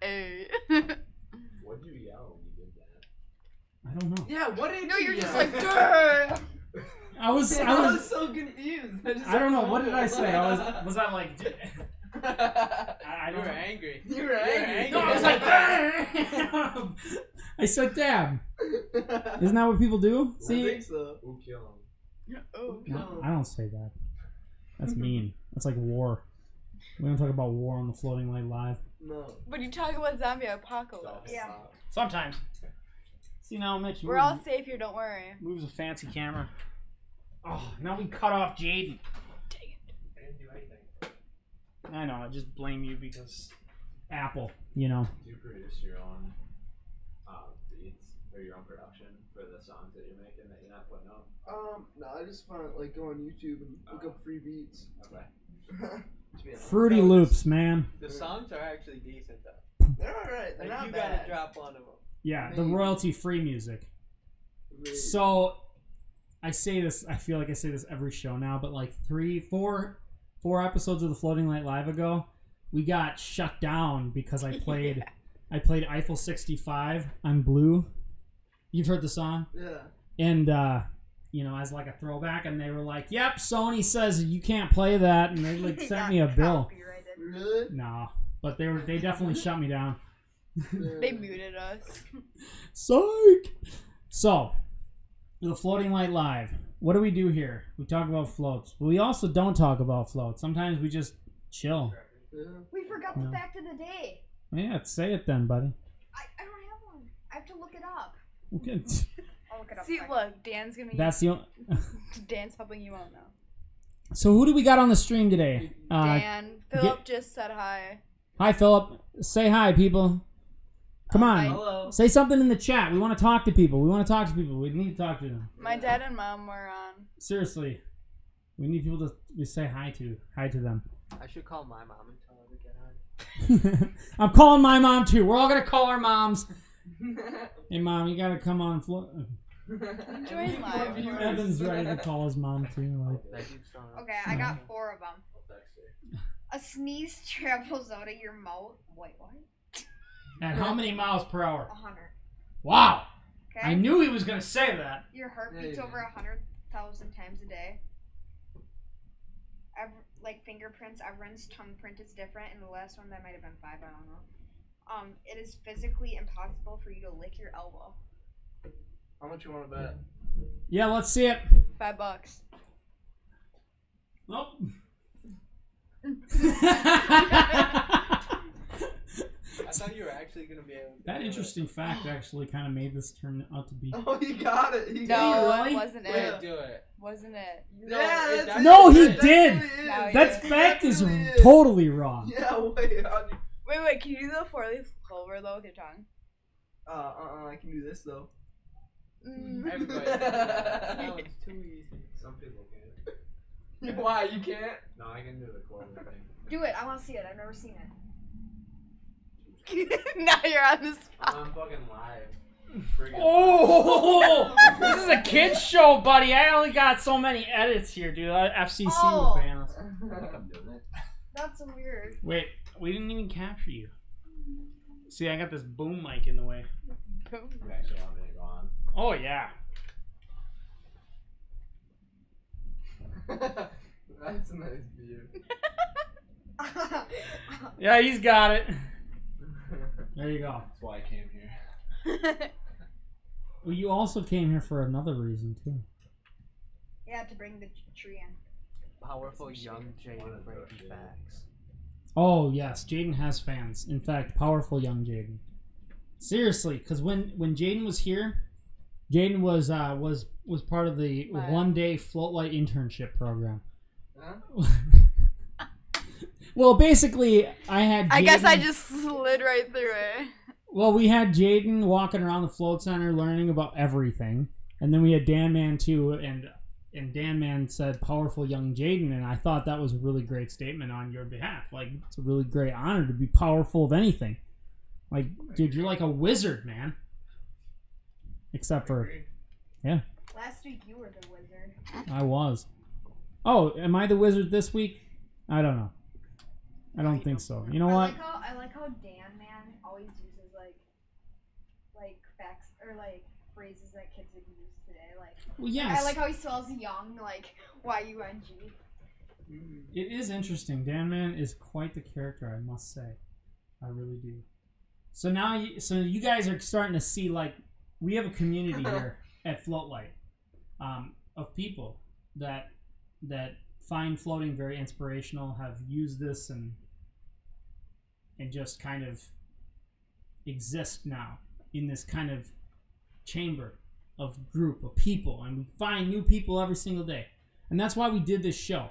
Speaker 3: Hey.
Speaker 6: What did you yell when you did that?
Speaker 1: I don't know.
Speaker 2: Yeah, what did
Speaker 3: No,
Speaker 2: you
Speaker 3: you're just
Speaker 2: yell?
Speaker 3: like, "Grr."
Speaker 1: I was
Speaker 2: I was so confused.
Speaker 1: I don't know. What did I say? Was I like? I
Speaker 4: You
Speaker 1: don't
Speaker 4: were
Speaker 1: know.
Speaker 4: angry.
Speaker 2: You were angry.
Speaker 1: No, I was like, I said dab. Isn't that what people do?
Speaker 2: I
Speaker 1: See,
Speaker 2: think so.
Speaker 6: Ooh, kill him.
Speaker 3: Oh.
Speaker 1: no, I don't say that. That's mean. That's like war. We don't talk about war on the Floating Light Live.
Speaker 2: No.
Speaker 3: But you talk about zombie apocalypse.
Speaker 5: Yeah.
Speaker 1: Sometimes. See now, Mitch.
Speaker 3: We're all safe here, don't worry.
Speaker 1: moves a fancy camera. Oh, now we cut off Jaden.
Speaker 6: I didn't do anything.
Speaker 1: I know. I just blame you because Apple. You know.
Speaker 6: Do you produce your own beats or your own production for the songs that you're making that you're not putting out?
Speaker 2: No, I just find like go on YouTube and look up free beats.
Speaker 6: Okay.
Speaker 2: To be honest.
Speaker 1: Fruity Loops, man.
Speaker 4: The songs are actually decent though.
Speaker 2: They're alright. They're
Speaker 4: Like
Speaker 2: not
Speaker 4: you
Speaker 2: bad.
Speaker 4: gotta drop one of them.
Speaker 1: Yeah, the
Speaker 2: Maybe.
Speaker 1: royalty-free music.
Speaker 2: Really.
Speaker 1: So, I say this. I feel like I say this every show now, but like 3, 4 4 episodes of the Floating Light Live ago, we got shut down because I played I played Eiffel 65 on Blue. You've heard the song?
Speaker 2: Yeah.
Speaker 1: And you know, as like a throwback, and they were like, "Yep, Sony says you can't play that," and they like sent me a bill.
Speaker 5: Copyrighted.
Speaker 2: Really?
Speaker 1: No, but they definitely shut me down.
Speaker 3: They muted us.
Speaker 1: Psych. So, the Floating Light Live. What do we do here? We talk about floats, but we also don't talk about floats. Sometimes we just chill.
Speaker 2: Yeah.
Speaker 5: We forgot the fact of the day.
Speaker 1: Yeah, say it then, buddy.
Speaker 5: I don't have one. I have to look it up.
Speaker 1: Okay.
Speaker 5: I'll look it up.
Speaker 3: See, look, Dan's gonna be.
Speaker 1: That's the.
Speaker 3: Dan's helping you out now.
Speaker 1: So who do we got on the stream today?
Speaker 3: Dan, Philip just said hi.
Speaker 1: Hi, Philip. Say hi, people. Come on.
Speaker 2: Hello.
Speaker 1: Say something in the chat. We want to talk to people. We need to talk to them.
Speaker 3: My dad and mom were on.
Speaker 1: Seriously. We need people to say hi to them.
Speaker 4: I should call my mom and tell her to get on.
Speaker 1: I'm calling my mom too. We're all going to call our moms. Hey, Mom, you got to come on.
Speaker 3: Join live.
Speaker 1: Evan's ready to call his mom too. Like,
Speaker 5: Okay, I got 4 of them. A sneeze travels out of your mouth. Wait, what?
Speaker 1: at how many miles per hour?
Speaker 5: 100.
Speaker 1: Wow.
Speaker 5: Okay.
Speaker 1: I knew he was going to say that.
Speaker 5: Your heart
Speaker 2: There
Speaker 5: beats
Speaker 2: you
Speaker 5: over 100,000 times a day. Like fingerprints, everyone's tongue print is different, and the last one that might have been 5. I don't know. It is physically impossible for you to lick your elbow.
Speaker 2: How much you want to bet?
Speaker 1: Yeah, let's see it.
Speaker 3: $5.
Speaker 1: Nope.
Speaker 4: I thought you were actually gonna be able to.
Speaker 1: That interesting fact actually kind of made this turn out to be.
Speaker 2: Oh, you got it. You
Speaker 3: No,
Speaker 2: got
Speaker 1: really?
Speaker 3: it wasn't
Speaker 4: Wait,
Speaker 3: it.
Speaker 4: do it.
Speaker 3: Wasn't it?
Speaker 2: it. Yeah,
Speaker 4: it
Speaker 2: that's
Speaker 4: does-
Speaker 2: it.
Speaker 1: No, he
Speaker 2: That
Speaker 1: did.
Speaker 2: definitely is.
Speaker 3: No, he
Speaker 1: That
Speaker 3: did.
Speaker 1: fact is
Speaker 2: Definitely is.
Speaker 1: totally wrong.
Speaker 2: Yeah, wait. how'd you-
Speaker 3: Wait, can you do the 4-leaf clover though with your tongue?
Speaker 2: I can do this though.
Speaker 4: Everybody. That one's too easy.
Speaker 6: Some people can.
Speaker 2: Why you can't?
Speaker 6: No, I can do the clover thing.
Speaker 5: Do it. I want to see it. I've never seen it.
Speaker 3: Now you're on the spot.
Speaker 6: I'm fucking live. Friggin'
Speaker 1: Oh, this is a kids show, buddy. I only got so many edits here, dude. FCC
Speaker 5: Oh.
Speaker 1: will ban us.
Speaker 6: I think I'm doing it.
Speaker 5: That's weird.
Speaker 1: Wait, we didn't even capture you. See, I got this boom mic in the way.
Speaker 6: You actually want me to go on?
Speaker 1: Oh yeah.
Speaker 2: That's a nice view.
Speaker 1: Yeah, he's got it. There you go.
Speaker 6: That's why I came here.
Speaker 1: Well, you also came here for another reason too.
Speaker 5: Yeah, to bring the tree in.
Speaker 4: Powerful young Jaden breaking facts.
Speaker 1: Oh yes, Jaden has fans. In fact, powerful young Jaden. Seriously, because when Jaden was here, Jaden was part of the
Speaker 3: Wow.
Speaker 1: 1-day floatlight internship program.
Speaker 2: Huh?
Speaker 1: Well, basically, I had.
Speaker 3: I guess I
Speaker 1: Jaden-
Speaker 3: just slid right through it.
Speaker 1: Well, we had Jaden walking around the float center learning about everything, and then we had Dan Man too, and Dan Man said "powerful young Jaden," and I thought that was a really great statement on your behalf. Like, it's a really great honor to be powerful of anything. Like, dude, you're like a wizard, man. Except for, yeah,
Speaker 5: Last week you were the wizard.
Speaker 1: I was. Oh, am I the wizard this week? I don't know. I don't think so. You know what?
Speaker 5: I like how Dan Man always uses like facts or like phrases that kids would use today. Like
Speaker 1: Well, yes.
Speaker 5: I like how he spells young, like Y-U-N-G.
Speaker 1: It is interesting. Dan Man is quite the character, I must say. I really do. So now, you guys are starting to see, like, we have a community here at Floatlight of people that find floating very inspirational, have used this and just kind of exist now in this kind of chamber of group of people, and we find new people every single day. And that's why we did this show.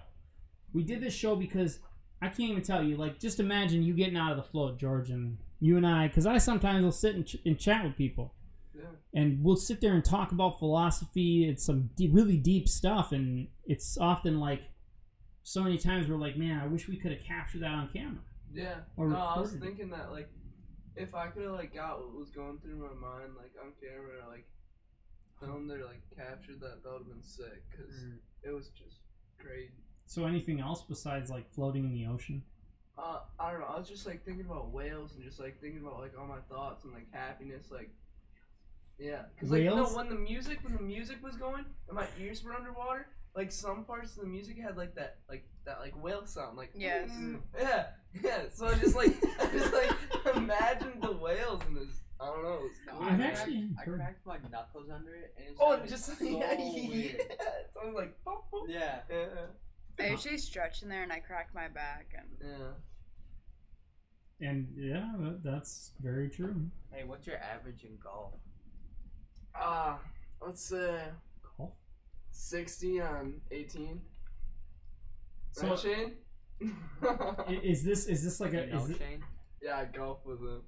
Speaker 1: We did this show because I can't even tell you, like, just imagine you getting out of the float, George, and you and I, because I sometimes will sit and chat with people.
Speaker 2: Yeah.
Speaker 1: And we'll sit there and talk about philosophy. It's some really deep stuff, and it's often like so many times we're like, man, I wish we could have captured that on camera.
Speaker 2: Yeah.
Speaker 1: Or
Speaker 2: No, I was
Speaker 1: recorded it.
Speaker 2: thinking that like if I could have like got what was going through my mind like on camera, like filmed it, or like captured that, that would have been sick because it was just crazy.
Speaker 1: So anything else besides like floating in the ocean?
Speaker 2: I don't know. I was just like thinking about whales and just like thinking about like all my thoughts and like happiness, like yeah. Cause like
Speaker 1: Whales?
Speaker 2: when the music was going and my ears were underwater, like some parts of the music had like that whale sound, like
Speaker 3: Yes.
Speaker 2: yeah. So I just like imagined the whales and this. I don't know. It was cool.
Speaker 1: I've actually
Speaker 4: I
Speaker 1: heard-
Speaker 4: cracked my knuckles under it, and it
Speaker 2: Oh,
Speaker 4: sounded
Speaker 2: just
Speaker 4: so
Speaker 2: yeah,
Speaker 4: weird.
Speaker 2: it sounded like pop, pop.
Speaker 4: Yeah.
Speaker 2: Yeah.
Speaker 3: I usually stretch in there and I crack my back and
Speaker 2: Yeah.
Speaker 1: And yeah, that's very true.
Speaker 4: Hey, what's your average in golf?
Speaker 2: Let's say
Speaker 1: Golf?
Speaker 2: 60 on 18.
Speaker 1: So-
Speaker 2: Right, Shane?
Speaker 1: Is this like a?
Speaker 4: You know,
Speaker 1: Is it,
Speaker 4: Shane?
Speaker 2: Yeah, I golf with him.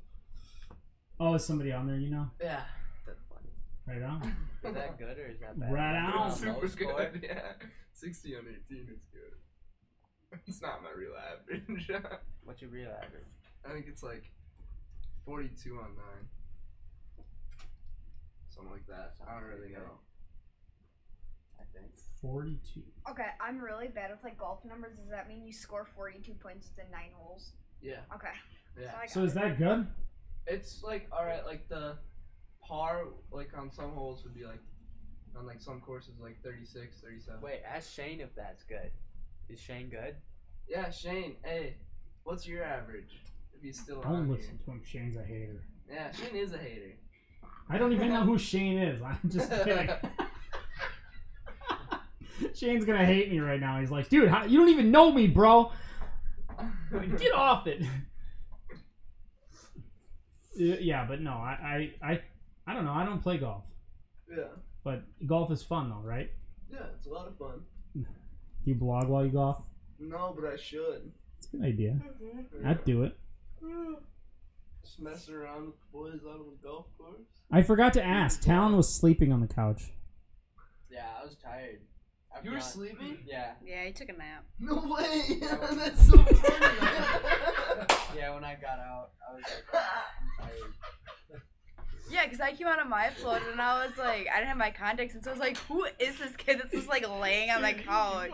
Speaker 1: oh, is somebody on there? You know,
Speaker 2: Yeah.
Speaker 4: That's funny.
Speaker 1: right on.
Speaker 4: Is that good or is that bad?
Speaker 1: Right on.
Speaker 2: Super
Speaker 4: Low score?
Speaker 2: good. Yeah. 60 on 18 is good. It's not my real average.
Speaker 4: What's your real average?
Speaker 2: I think it's like 42 on 9. Something like that. I don't really know.
Speaker 4: I think.
Speaker 1: 42.
Speaker 5: Okay, I'm really bad with like golf numbers. Does that mean you score 42 points in 9 holes?
Speaker 2: Yeah.
Speaker 5: Okay.
Speaker 2: Yeah.
Speaker 5: I
Speaker 1: So
Speaker 5: got
Speaker 1: is that good?
Speaker 2: It's like, alright, like the par, like on some holes would be like, on like some courses, like 36, 37.
Speaker 4: Wait, ask Shane if that's good. Is Shane good?
Speaker 2: Yeah, Shane, hey, what's your average? If he's still
Speaker 1: Don't
Speaker 2: on
Speaker 1: listen to him. Shane's a hater.
Speaker 2: here. Yeah, Shane is a hater.
Speaker 1: I don't even know who Shane is. I'm just kidding. Shane's gonna hate me right now. He's like, dude, you don't even know me, bro. Get off it. Yeah, but no, I don't know. I don't play golf,
Speaker 2: Yeah.
Speaker 1: but golf is fun though, right?
Speaker 2: Yeah, it's a lot of fun.
Speaker 1: You blog while you golf.
Speaker 2: No, but I should.
Speaker 1: It's a good idea. I'd do it.
Speaker 2: Just messing around with the boys out on the golf course.
Speaker 1: I forgot to ask. Talon was sleeping on the couch.
Speaker 4: Yeah, I was tired. I've
Speaker 2: You were
Speaker 4: gone-
Speaker 2: sleeping?
Speaker 4: Yeah.
Speaker 3: yeah, he took a nap.
Speaker 2: No way! That's so funny!
Speaker 4: Yeah, when I got out, I was like, I'm tired.
Speaker 3: Yeah, because I came out of my float and I was like, I didn't have my contacts, and so I was like, who is this kid that's just like laying on the couch?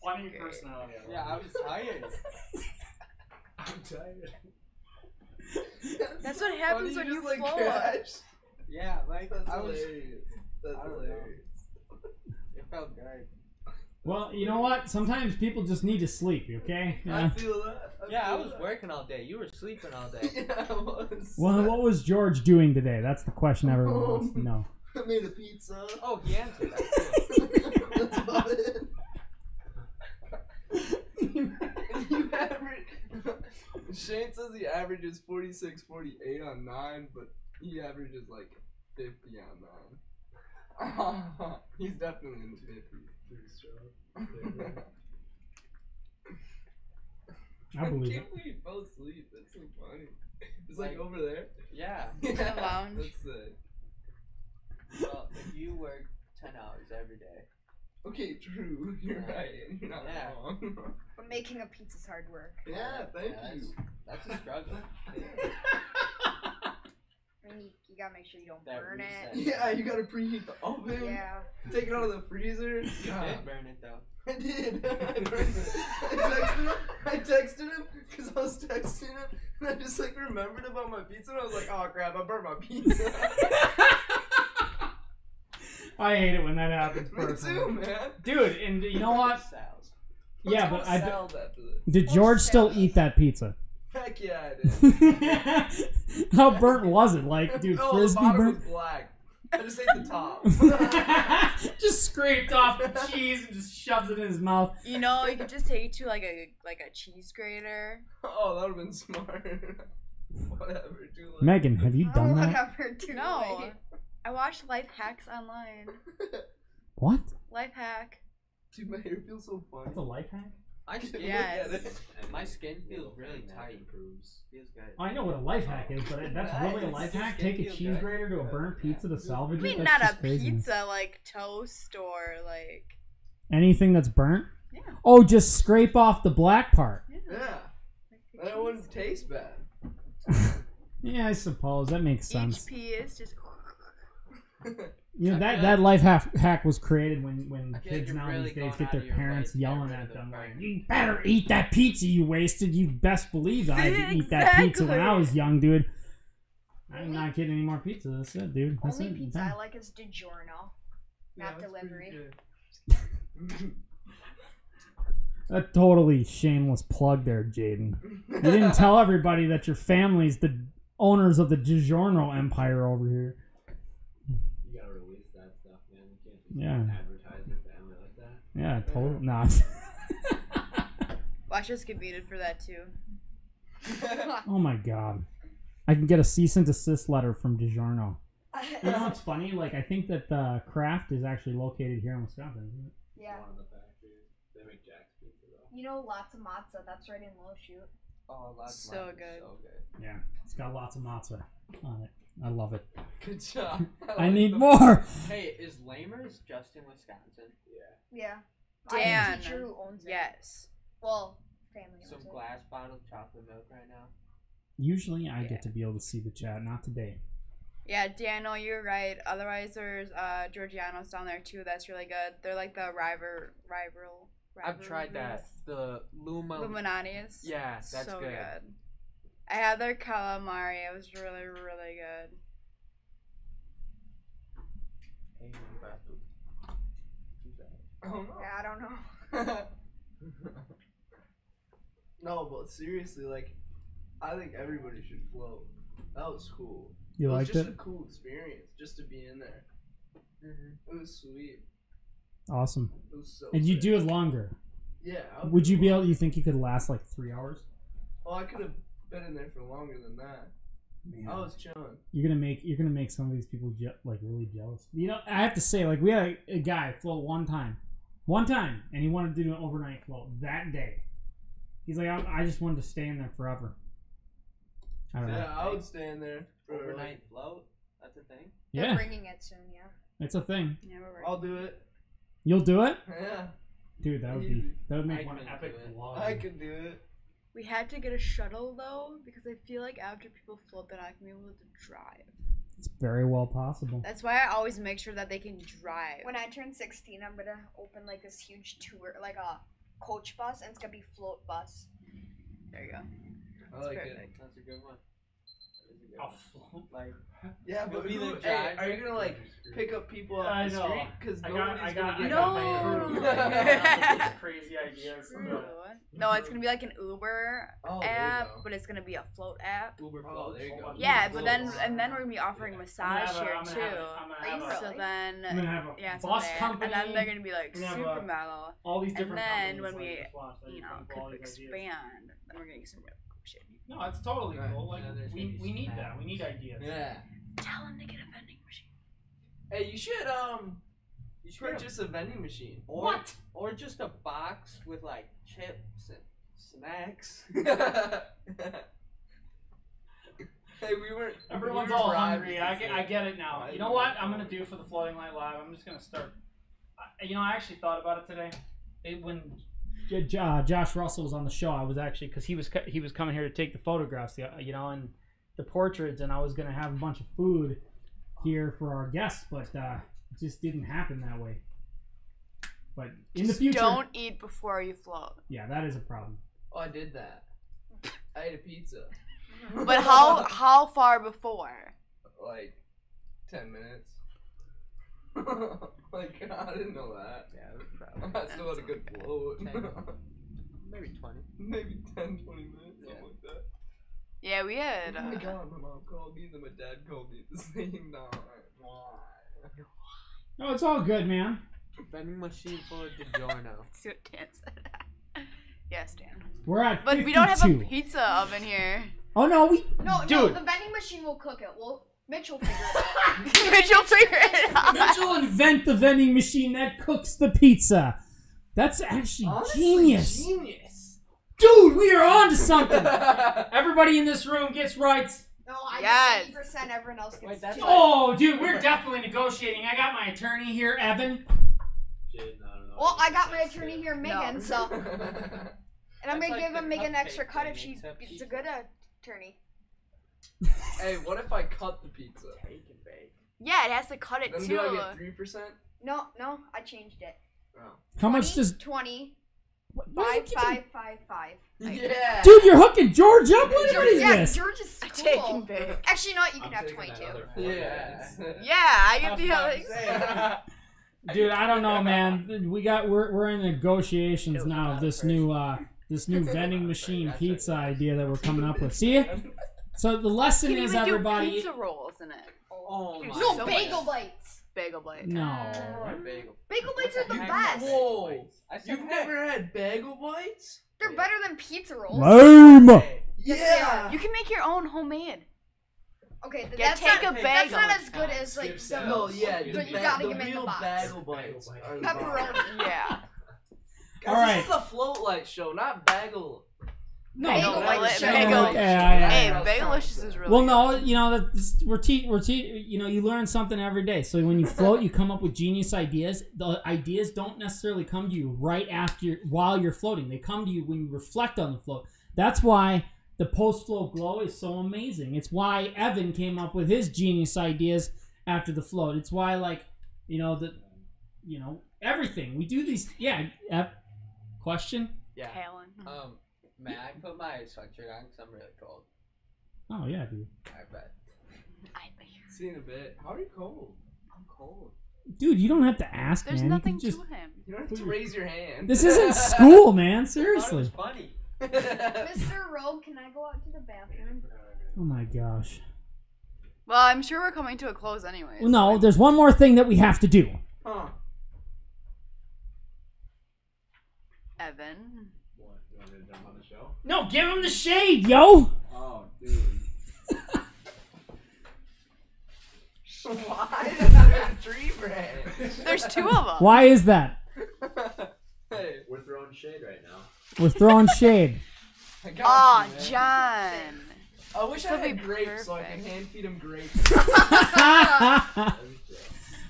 Speaker 1: funny
Speaker 2: personality.
Speaker 4: Yeah, I was tired.
Speaker 2: I'm tired.
Speaker 3: That's what happens
Speaker 2: Why
Speaker 3: when
Speaker 2: do
Speaker 3: you
Speaker 2: just, like,
Speaker 3: float.
Speaker 2: crash?
Speaker 4: Yeah, like
Speaker 2: That's
Speaker 4: I was.
Speaker 2: hilarious. That's
Speaker 4: I don't know.
Speaker 2: hilarious.
Speaker 4: It felt good.
Speaker 1: Well, you know what? Sometimes people just need to sleep. Okay.
Speaker 2: I feel that.
Speaker 4: Yeah, I
Speaker 2: feel
Speaker 4: was
Speaker 2: that.
Speaker 4: working all day. You were sleeping all day.
Speaker 2: Yeah, I was.
Speaker 1: Well, what was George doing today? That's the question everyone wants to know.
Speaker 2: I made a pizza.
Speaker 4: Oh, he answered. That's it.
Speaker 2: That's about it. You average. Shane says he averages 46, 48 on 9, but he averages like 50 on 9. He's definitely in the 50s. Pretty strong.
Speaker 1: I believe
Speaker 2: can't
Speaker 1: it.
Speaker 2: believe you fell asleep. That's so funny. It's like
Speaker 4: Like-
Speaker 2: over there.
Speaker 4: Yeah.
Speaker 3: the lounge.
Speaker 2: That's it.
Speaker 4: Well, if you work 10 hours every day.
Speaker 2: Okay, true. You're
Speaker 4: Yeah.
Speaker 2: right. You're not
Speaker 4: Yeah.
Speaker 2: wrong.
Speaker 5: But making a pizza's hard work.
Speaker 2: Yeah, thank
Speaker 4: Yeah,
Speaker 2: you.
Speaker 4: That's a struggle.
Speaker 5: I mean, you gotta make sure you don't
Speaker 4: That
Speaker 5: burn
Speaker 4: reset.
Speaker 5: it.
Speaker 2: Yeah, you gotta preheat the oven.
Speaker 5: Yeah.
Speaker 2: Take it out of the freezer.
Speaker 4: You
Speaker 2: God.
Speaker 4: did burn it though.
Speaker 2: I did. I texted him because I was texting him and I just like remembered about my pizza and I was like, oh crap, I burnt my pizza.
Speaker 1: I hate it when that happens.
Speaker 2: Me too,
Speaker 1: Personally.
Speaker 2: man.
Speaker 1: Dude, and you know what?
Speaker 4: Sal's.
Speaker 1: Yeah,
Speaker 2: Let's
Speaker 1: but
Speaker 2: go
Speaker 1: I
Speaker 2: Sal's after this.
Speaker 1: did George still eat that pizza?
Speaker 2: Heck yeah, I did.
Speaker 1: How burnt was it? Like, dude,
Speaker 2: No,
Speaker 1: frisbee
Speaker 2: the bottom
Speaker 1: burnt.
Speaker 2: was black. I just ate the top.
Speaker 1: Just scraped off the cheese and just shoves it in his mouth.
Speaker 3: You know, you could just take it to like a cheese grater.
Speaker 2: Oh, that would've been smart. Whatever, too late.
Speaker 1: Megan, have you done that?
Speaker 5: Whatever, too
Speaker 3: No,
Speaker 5: late.
Speaker 3: I watched life hacks online.
Speaker 1: What?
Speaker 3: Life hack.
Speaker 2: Dude, my hair feels so funny.
Speaker 1: That's a life hack?
Speaker 4: My skin,
Speaker 3: Yes.
Speaker 2: Look at it.
Speaker 4: my skin feels really
Speaker 6: Neck
Speaker 4: tight.
Speaker 6: improves.
Speaker 4: Feels good.
Speaker 1: I know what a life hack is, but that's really a life hack? Take a cheese grater to a burnt pizza to salvage
Speaker 3: I
Speaker 1: it?
Speaker 3: mean,
Speaker 1: That's
Speaker 3: not a
Speaker 1: just crazy.
Speaker 3: pizza, like toast or like.
Speaker 1: Anything that's burnt?
Speaker 3: Yeah.
Speaker 1: Oh, just scrape off the black part.
Speaker 3: Yeah.
Speaker 2: Yeah,
Speaker 3: Like
Speaker 2: that wouldn't taste bad.
Speaker 1: Yeah, I suppose. That makes sense.
Speaker 3: Each pea is just.
Speaker 1: You know,
Speaker 2: I
Speaker 1: that,
Speaker 2: feel
Speaker 1: that life hack was created when
Speaker 4: I feel like
Speaker 1: kids
Speaker 4: you're
Speaker 1: now
Speaker 4: really
Speaker 1: these days
Speaker 4: going
Speaker 1: get
Speaker 4: out
Speaker 1: their
Speaker 4: of your way
Speaker 1: parents
Speaker 4: to get
Speaker 1: yelling
Speaker 4: rid
Speaker 1: at
Speaker 4: of the
Speaker 1: them like,
Speaker 4: burn.
Speaker 1: you better eat that pizza you wasted. You best believe I had to eat that pizza when I was
Speaker 3: Exactly.
Speaker 1: young, dude. I'm not getting any more pizza. That's it, dude. That's
Speaker 5: Only
Speaker 1: it.
Speaker 5: pizza
Speaker 1: Done.
Speaker 5: I like is DiGiorno, not delivery.
Speaker 1: A totally shameless plug there, Jaden. You didn't tell everybody that your family's the owners of the DiGiorno empire over here.
Speaker 6: You gotta release that stuff, man. You can't just advertise your family like that.
Speaker 1: Yeah, totally. Nah.
Speaker 3: Watch us get muted for that too.
Speaker 1: Oh my god. I can get a cease and desist letter from DiGiorno. You know what's funny? Like, I think that Kraft is actually located here in Wisconsin, isn't it?
Speaker 5: Yeah.
Speaker 6: One of the factories. They make Jack's pizza though.
Speaker 5: You know, lots of matzo. That's right in Low Shoot.
Speaker 2: Oh, lots of
Speaker 3: So
Speaker 2: matzo,
Speaker 3: good.
Speaker 2: So good.
Speaker 1: Yeah. It's got lots of matzah on it. I love it.
Speaker 2: Good job.
Speaker 1: I
Speaker 2: like
Speaker 1: need
Speaker 2: the-
Speaker 1: more!
Speaker 4: Hey, is Lamers just in Wisconsin?
Speaker 5: Yeah. I
Speaker 3: Dan.
Speaker 5: have a teacher who owns it.
Speaker 3: Yes.
Speaker 5: Well, family owns
Speaker 4: Some
Speaker 5: it.
Speaker 4: glass bottled chocolate milk right now.
Speaker 1: Usually I get to be able to see the chat, not today.
Speaker 3: Yeah, Daniel, you're right. Otherwise, there's Georgiano's down there too. That's really good. They're like the rival.
Speaker 4: I've tried that. The
Speaker 3: Illuminati's.
Speaker 4: Yeah, that's
Speaker 3: so
Speaker 4: good.
Speaker 3: I had their calamari. It was really, really good.
Speaker 2: Oh no.
Speaker 5: Yeah, I don't know.
Speaker 2: No, but seriously, like, I think everybody should float. That was cool.
Speaker 1: You
Speaker 2: it was
Speaker 1: liked
Speaker 2: just
Speaker 1: it?
Speaker 2: a cool experience, just to be in there. It was sweet.
Speaker 1: Awesome.
Speaker 2: It was so.
Speaker 1: And you
Speaker 2: sick.
Speaker 1: do it longer.
Speaker 2: Yeah.
Speaker 1: Would you be able, you think you could last like 3 hours?
Speaker 2: Well, I could have been in there for longer than that.
Speaker 1: Man.
Speaker 2: I was chilling.
Speaker 1: You're gonna make some of these people like really jealous. You know, I have to say, like, we had a guy float one time, and he wanted to do an overnight float that day. He's like, I just wanted to stay in there forever. I don't know.
Speaker 2: Yeah, I would stay in there for
Speaker 4: Overnight float? That's a thing?
Speaker 5: They're
Speaker 1: Yeah,
Speaker 5: bringing it soon, yeah.
Speaker 1: it's a thing.
Speaker 3: Yeah, we're
Speaker 2: I'll do it.
Speaker 1: You'll do it,
Speaker 2: Yeah,
Speaker 1: dude. That would make
Speaker 4: I
Speaker 1: one
Speaker 4: couldn't
Speaker 1: epic
Speaker 4: do it.
Speaker 1: vlog.
Speaker 2: I could do it.
Speaker 3: We had to get a shuttle though because I feel like after people float, they're not gonna be able to drive.
Speaker 1: It's very well possible.
Speaker 3: That's why I always make sure that they can drive.
Speaker 5: When I turn 16, I'm gonna open like this huge tour, like a coach bus, and it's gonna be float bus.
Speaker 3: There you go.
Speaker 2: I like it.
Speaker 3: Perfect.
Speaker 4: That's a good one. That is a good
Speaker 1: I'll
Speaker 4: one.
Speaker 1: float.
Speaker 4: Like,
Speaker 2: Yeah,
Speaker 4: You'll
Speaker 2: but
Speaker 4: be the
Speaker 2: hey,
Speaker 4: driver.
Speaker 2: are you gonna like pick up people
Speaker 1: I
Speaker 2: off the
Speaker 1: know.
Speaker 2: street? Because
Speaker 1: I
Speaker 2: nobody's
Speaker 1: got
Speaker 2: gonna get
Speaker 3: No.
Speaker 2: my
Speaker 1: these
Speaker 2: crew.
Speaker 1: crazy ideas.
Speaker 3: True. No, it's gonna be like an Uber
Speaker 2: Oh, there you
Speaker 3: app,
Speaker 2: go.
Speaker 3: but it's gonna be a float app.
Speaker 4: Uber
Speaker 2: Oh,
Speaker 4: float.
Speaker 2: there you go.
Speaker 3: Yeah,
Speaker 2: Uber
Speaker 3: but then
Speaker 2: floats.
Speaker 3: and then we're gonna be offering massage here too.
Speaker 5: Are you
Speaker 3: So
Speaker 5: really?
Speaker 3: then
Speaker 1: I'm gonna have a
Speaker 3: yeah,
Speaker 1: bus
Speaker 3: someday.
Speaker 1: company.
Speaker 3: And then they're gonna be like
Speaker 1: We're gonna have
Speaker 3: super
Speaker 1: a-
Speaker 3: mellow.
Speaker 1: all these
Speaker 3: And
Speaker 1: different
Speaker 3: then
Speaker 1: companies,
Speaker 3: when
Speaker 1: like,
Speaker 3: we,
Speaker 1: just watch, like,
Speaker 3: you know,
Speaker 1: come up with all
Speaker 3: could
Speaker 1: these ideas.
Speaker 3: expand, then we're getting some real cool shit.
Speaker 1: No, it's totally
Speaker 2: Right.
Speaker 1: cool. Like,
Speaker 4: And then there's gonna be
Speaker 1: we need
Speaker 4: snacks.
Speaker 1: that. We need ideas.
Speaker 2: Yeah.
Speaker 3: Tell them to get a vending machine.
Speaker 2: Hey, you should
Speaker 4: You should
Speaker 2: purchase a vending machine.
Speaker 4: What? Or just a box with like chips and snacks.
Speaker 2: Hey, we were.
Speaker 1: Everyone's
Speaker 2: we were
Speaker 1: all
Speaker 2: bribed
Speaker 1: hungry.
Speaker 2: to
Speaker 1: I
Speaker 2: say-
Speaker 1: get it now. You know what? I'm gonna do for the Floating Light Live. I'm just gonna start. You know, I actually thought about it today. When Josh Russell was on the show, I was actually because he was coming here to take the photographs, you know, and the portraits, and I was gonna have a bunch of food here for our guests, but it just didn't happen that way. But in the future,
Speaker 3: Don't eat before you float.
Speaker 1: yeah, that is a problem.
Speaker 2: Oh, I did that. I ate a pizza.
Speaker 3: But how far before?
Speaker 2: Like 10 minutes. Like, I didn't know that.
Speaker 4: Yeah, it was probably
Speaker 2: I still had a good float.
Speaker 4: 10. Maybe 20.
Speaker 2: Maybe 10, 20 minutes, something like that.
Speaker 3: Yeah, we had.
Speaker 2: Oh my god, my mom called me and then my dad called me at the same time.
Speaker 1: No, it's all good, man.
Speaker 4: Vending machine full of DiGiorno.
Speaker 3: See what Dan said. Yes, Dan.
Speaker 1: We're at
Speaker 3: But
Speaker 1: 52.
Speaker 3: we don't have a pizza oven here.
Speaker 1: Oh no, we
Speaker 5: No,
Speaker 1: dude.
Speaker 5: the vending machine will cook it. Well, Mitch will figure it out.
Speaker 3: Mitch will figure it out.
Speaker 1: Mitch will invent the vending machine that cooks the pizza. That's actually
Speaker 2: Honestly,
Speaker 1: genius.
Speaker 2: Genius.
Speaker 1: Dude, we are on to something. Everybody in this room gets rights.
Speaker 5: No, I
Speaker 3: Yes.
Speaker 5: get 80%, everyone else gets
Speaker 4: Wait, that's
Speaker 5: 2.
Speaker 1: Oh, dude, we're definitely negotiating. I got my attorney here, Evan.
Speaker 6: Jaden, I don't know.
Speaker 5: Well, I got my
Speaker 6: That's
Speaker 5: attorney
Speaker 6: good.
Speaker 5: here, Megan, so. And I'm
Speaker 4: That's
Speaker 5: gonna
Speaker 4: like
Speaker 5: give
Speaker 4: the
Speaker 5: him Megan an
Speaker 4: cupcake
Speaker 5: extra cut
Speaker 4: thing,
Speaker 5: if she's
Speaker 4: except
Speaker 5: a good attorney.
Speaker 2: Hey, what if I cut the pizza?
Speaker 4: Take and bake.
Speaker 3: Yeah, it has to cut it
Speaker 2: Then
Speaker 3: too.
Speaker 2: do I get 3%?
Speaker 5: No, I changed it.
Speaker 2: Oh.
Speaker 1: How much does
Speaker 5: 20?
Speaker 1: what are you
Speaker 5: 5,
Speaker 1: keeping-
Speaker 5: 5, 5, 5.
Speaker 2: Yeah.
Speaker 1: Dude, you're hooking George up. What is
Speaker 5: Yeah,
Speaker 1: this?
Speaker 5: George is cool.
Speaker 3: Taking big.
Speaker 5: Actually, you know what? You can
Speaker 6: I'm
Speaker 5: have
Speaker 6: taking
Speaker 5: 22.
Speaker 6: another 4
Speaker 2: Yeah.
Speaker 6: minutes.
Speaker 3: Yeah, I get
Speaker 4: I was
Speaker 3: the
Speaker 4: about to
Speaker 3: Alex.
Speaker 4: say.
Speaker 1: Dude, I don't know, man. We're in negotiations now of this new vending machine pizza idea that we're coming up with. See? So the lesson
Speaker 3: You can
Speaker 1: is
Speaker 3: even do
Speaker 1: everybody.
Speaker 3: pizza rolls in it.
Speaker 4: Oh my
Speaker 5: No,
Speaker 3: so
Speaker 5: bagel
Speaker 3: much.
Speaker 5: bites.
Speaker 3: Bagel bite.
Speaker 1: No.
Speaker 4: Bagel.
Speaker 5: Bagel bites are the
Speaker 4: Heck,
Speaker 5: best.
Speaker 2: Whoa.
Speaker 4: I said
Speaker 2: You've
Speaker 4: heck.
Speaker 2: never had bagel bites?
Speaker 5: They're better than pizza rolls.
Speaker 1: Boom.
Speaker 5: Yes,
Speaker 2: Yeah.
Speaker 3: You can make your own homemade.
Speaker 5: Okay,
Speaker 3: Yeah,
Speaker 5: that's
Speaker 3: take
Speaker 5: not,
Speaker 3: a
Speaker 5: that's
Speaker 3: bagel.
Speaker 5: not as good as like
Speaker 6: Skip
Speaker 5: the
Speaker 6: salad.
Speaker 2: No, yeah,
Speaker 6: You
Speaker 2: the,
Speaker 5: But you
Speaker 6: make-
Speaker 5: gotta
Speaker 2: the
Speaker 5: give 'em in the
Speaker 2: real
Speaker 5: box.
Speaker 2: bagel bites. Are the
Speaker 5: pepperoni.
Speaker 2: bomb.
Speaker 3: Yeah.
Speaker 2: Guys,
Speaker 1: All right.
Speaker 2: This is a float light show, not bagel.
Speaker 1: No,
Speaker 5: Bagel
Speaker 1: no,
Speaker 5: bites.
Speaker 3: Bagel.
Speaker 1: Okay, yeah.
Speaker 3: Hey,
Speaker 2: That's
Speaker 3: Bagelicious is really
Speaker 1: Well,
Speaker 3: good.
Speaker 1: no, you know that you know, you learn something every day. So when you float, you come up with genius ideas. The ideas don't necessarily come to you right after while you're floating. They come to you when you reflect on the float. That's why the post-float glow is so amazing. It's why Evan came up with his genius ideas after the float. It's why, like, everything we do these. Yeah. Question?
Speaker 2: Yeah.
Speaker 3: Halen.
Speaker 4: May I put my sweatshirt on? Because I'm really cold.
Speaker 1: Oh yeah, dude.
Speaker 4: I bet.
Speaker 2: See in a bit. How are you cold? I'm cold.
Speaker 1: Dude, you don't have to ask,
Speaker 3: There's
Speaker 1: man.
Speaker 3: nothing
Speaker 1: you can just.
Speaker 3: to him.
Speaker 2: You don't have to raise your hand.
Speaker 1: This isn't school, man.
Speaker 4: I thought it
Speaker 1: Seriously.
Speaker 4: was funny.
Speaker 5: Mr. Rogue, can I go out to the bathroom?
Speaker 1: Oh my gosh.
Speaker 3: Well, I'm sure we're coming to a close anyways.
Speaker 1: Well, no, there's one more thing that we have to do.
Speaker 2: Huh.
Speaker 3: Evan.
Speaker 6: What? You want me to jump on the show?
Speaker 1: No, give him the shade, yo.
Speaker 6: Oh, dude.
Speaker 2: Why is there a tree branch?
Speaker 3: There's two of them.
Speaker 1: Why is that?
Speaker 2: Hey,
Speaker 6: We're throwing shade right now.
Speaker 1: We're throwing shade.
Speaker 2: I got
Speaker 3: Aw,
Speaker 2: you, man.
Speaker 3: John.
Speaker 2: I wish
Speaker 3: This
Speaker 2: I
Speaker 3: would be
Speaker 2: had grapes so I can
Speaker 3: perfect.
Speaker 2: hand feed him grapes.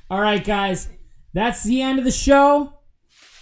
Speaker 1: All right, guys. That's the end of the show.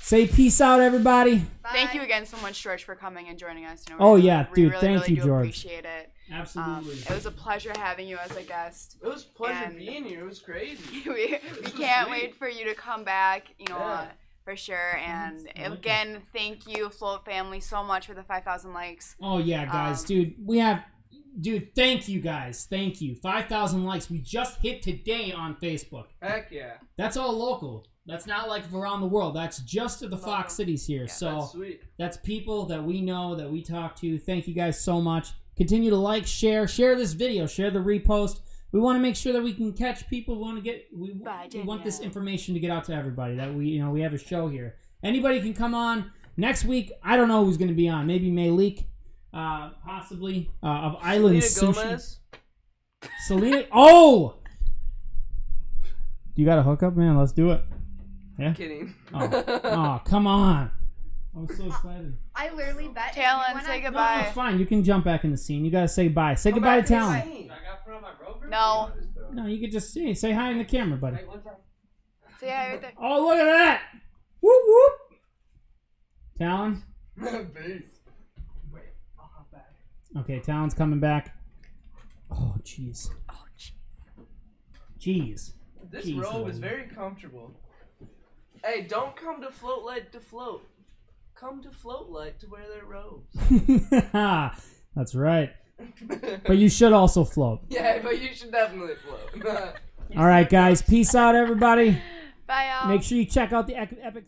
Speaker 1: Say peace out, everybody.
Speaker 3: Thank you again so much, George, for coming and joining us. You know,
Speaker 1: Oh,
Speaker 3: we
Speaker 1: yeah,
Speaker 3: we
Speaker 1: dude,
Speaker 3: really,
Speaker 1: thank
Speaker 3: really
Speaker 1: you,
Speaker 3: do
Speaker 1: George.
Speaker 3: Appreciate it.
Speaker 1: Absolutely.
Speaker 3: It was a pleasure having you as a guest.
Speaker 2: It was a pleasure
Speaker 3: And-
Speaker 2: being here. It was crazy.
Speaker 3: we
Speaker 2: was
Speaker 3: can't
Speaker 2: sweet.
Speaker 3: wait for you to come back,
Speaker 2: Yeah.
Speaker 3: for sure. And
Speaker 1: I like
Speaker 3: again, thank you, Float family, so much for the 5,000 likes.
Speaker 1: Oh, yeah, guys. Dude, thank you, guys. Thank you. 5,000 likes. We just hit today on Facebook.
Speaker 2: Heck yeah.
Speaker 1: That's all local. That's not like around the world. That's just to the Fox cities here. So
Speaker 2: That's sweet.
Speaker 1: that's people that we know, that we talk to. Thank you guys so much. Continue to like, share this video, share the repost. We want to make sure that we can catch people. We want to get we want this information to get out to everybody. That we have a show here. Anybody can come on next week. I don't know who's going to be on. Maybe Malik, possibly of Island
Speaker 2: Selena
Speaker 1: Sushi.
Speaker 2: Gomez.
Speaker 1: Selena. Oh, you got a hookup, man? Let's do it. Yeah.
Speaker 2: Kidding.
Speaker 1: Oh, come on. I was so excited.
Speaker 5: I literally bet. if you
Speaker 3: Talon,
Speaker 5: went
Speaker 3: say
Speaker 5: on-
Speaker 1: No,
Speaker 3: goodbye.
Speaker 1: it's fine. You can jump back in the scene. You gotta say bye. Say goodbye to Talon.
Speaker 4: So I got to put on my rover?
Speaker 3: No.
Speaker 1: No, you could just say hi in the camera, buddy.
Speaker 4: Wait, one second.
Speaker 3: Say hi right there.
Speaker 1: Oh, look at that! Whoop whoop. Talon.
Speaker 2: Peace. Wait, I'll hop back.
Speaker 1: Okay, Talon's coming back. Oh, jeez.
Speaker 3: Oh, jeez.
Speaker 2: This
Speaker 1: Jeez. Jeez,
Speaker 2: robe is
Speaker 1: Lord.
Speaker 2: very comfortable. Hey, don't come to Float Light to float. Come to Float Light to wear their robes.
Speaker 1: That's right. But you should also float.
Speaker 2: Yeah, but you should definitely float.
Speaker 1: All right, guys. Peace out, everybody.
Speaker 3: Bye, y'all.
Speaker 1: Make sure you check out the Epic.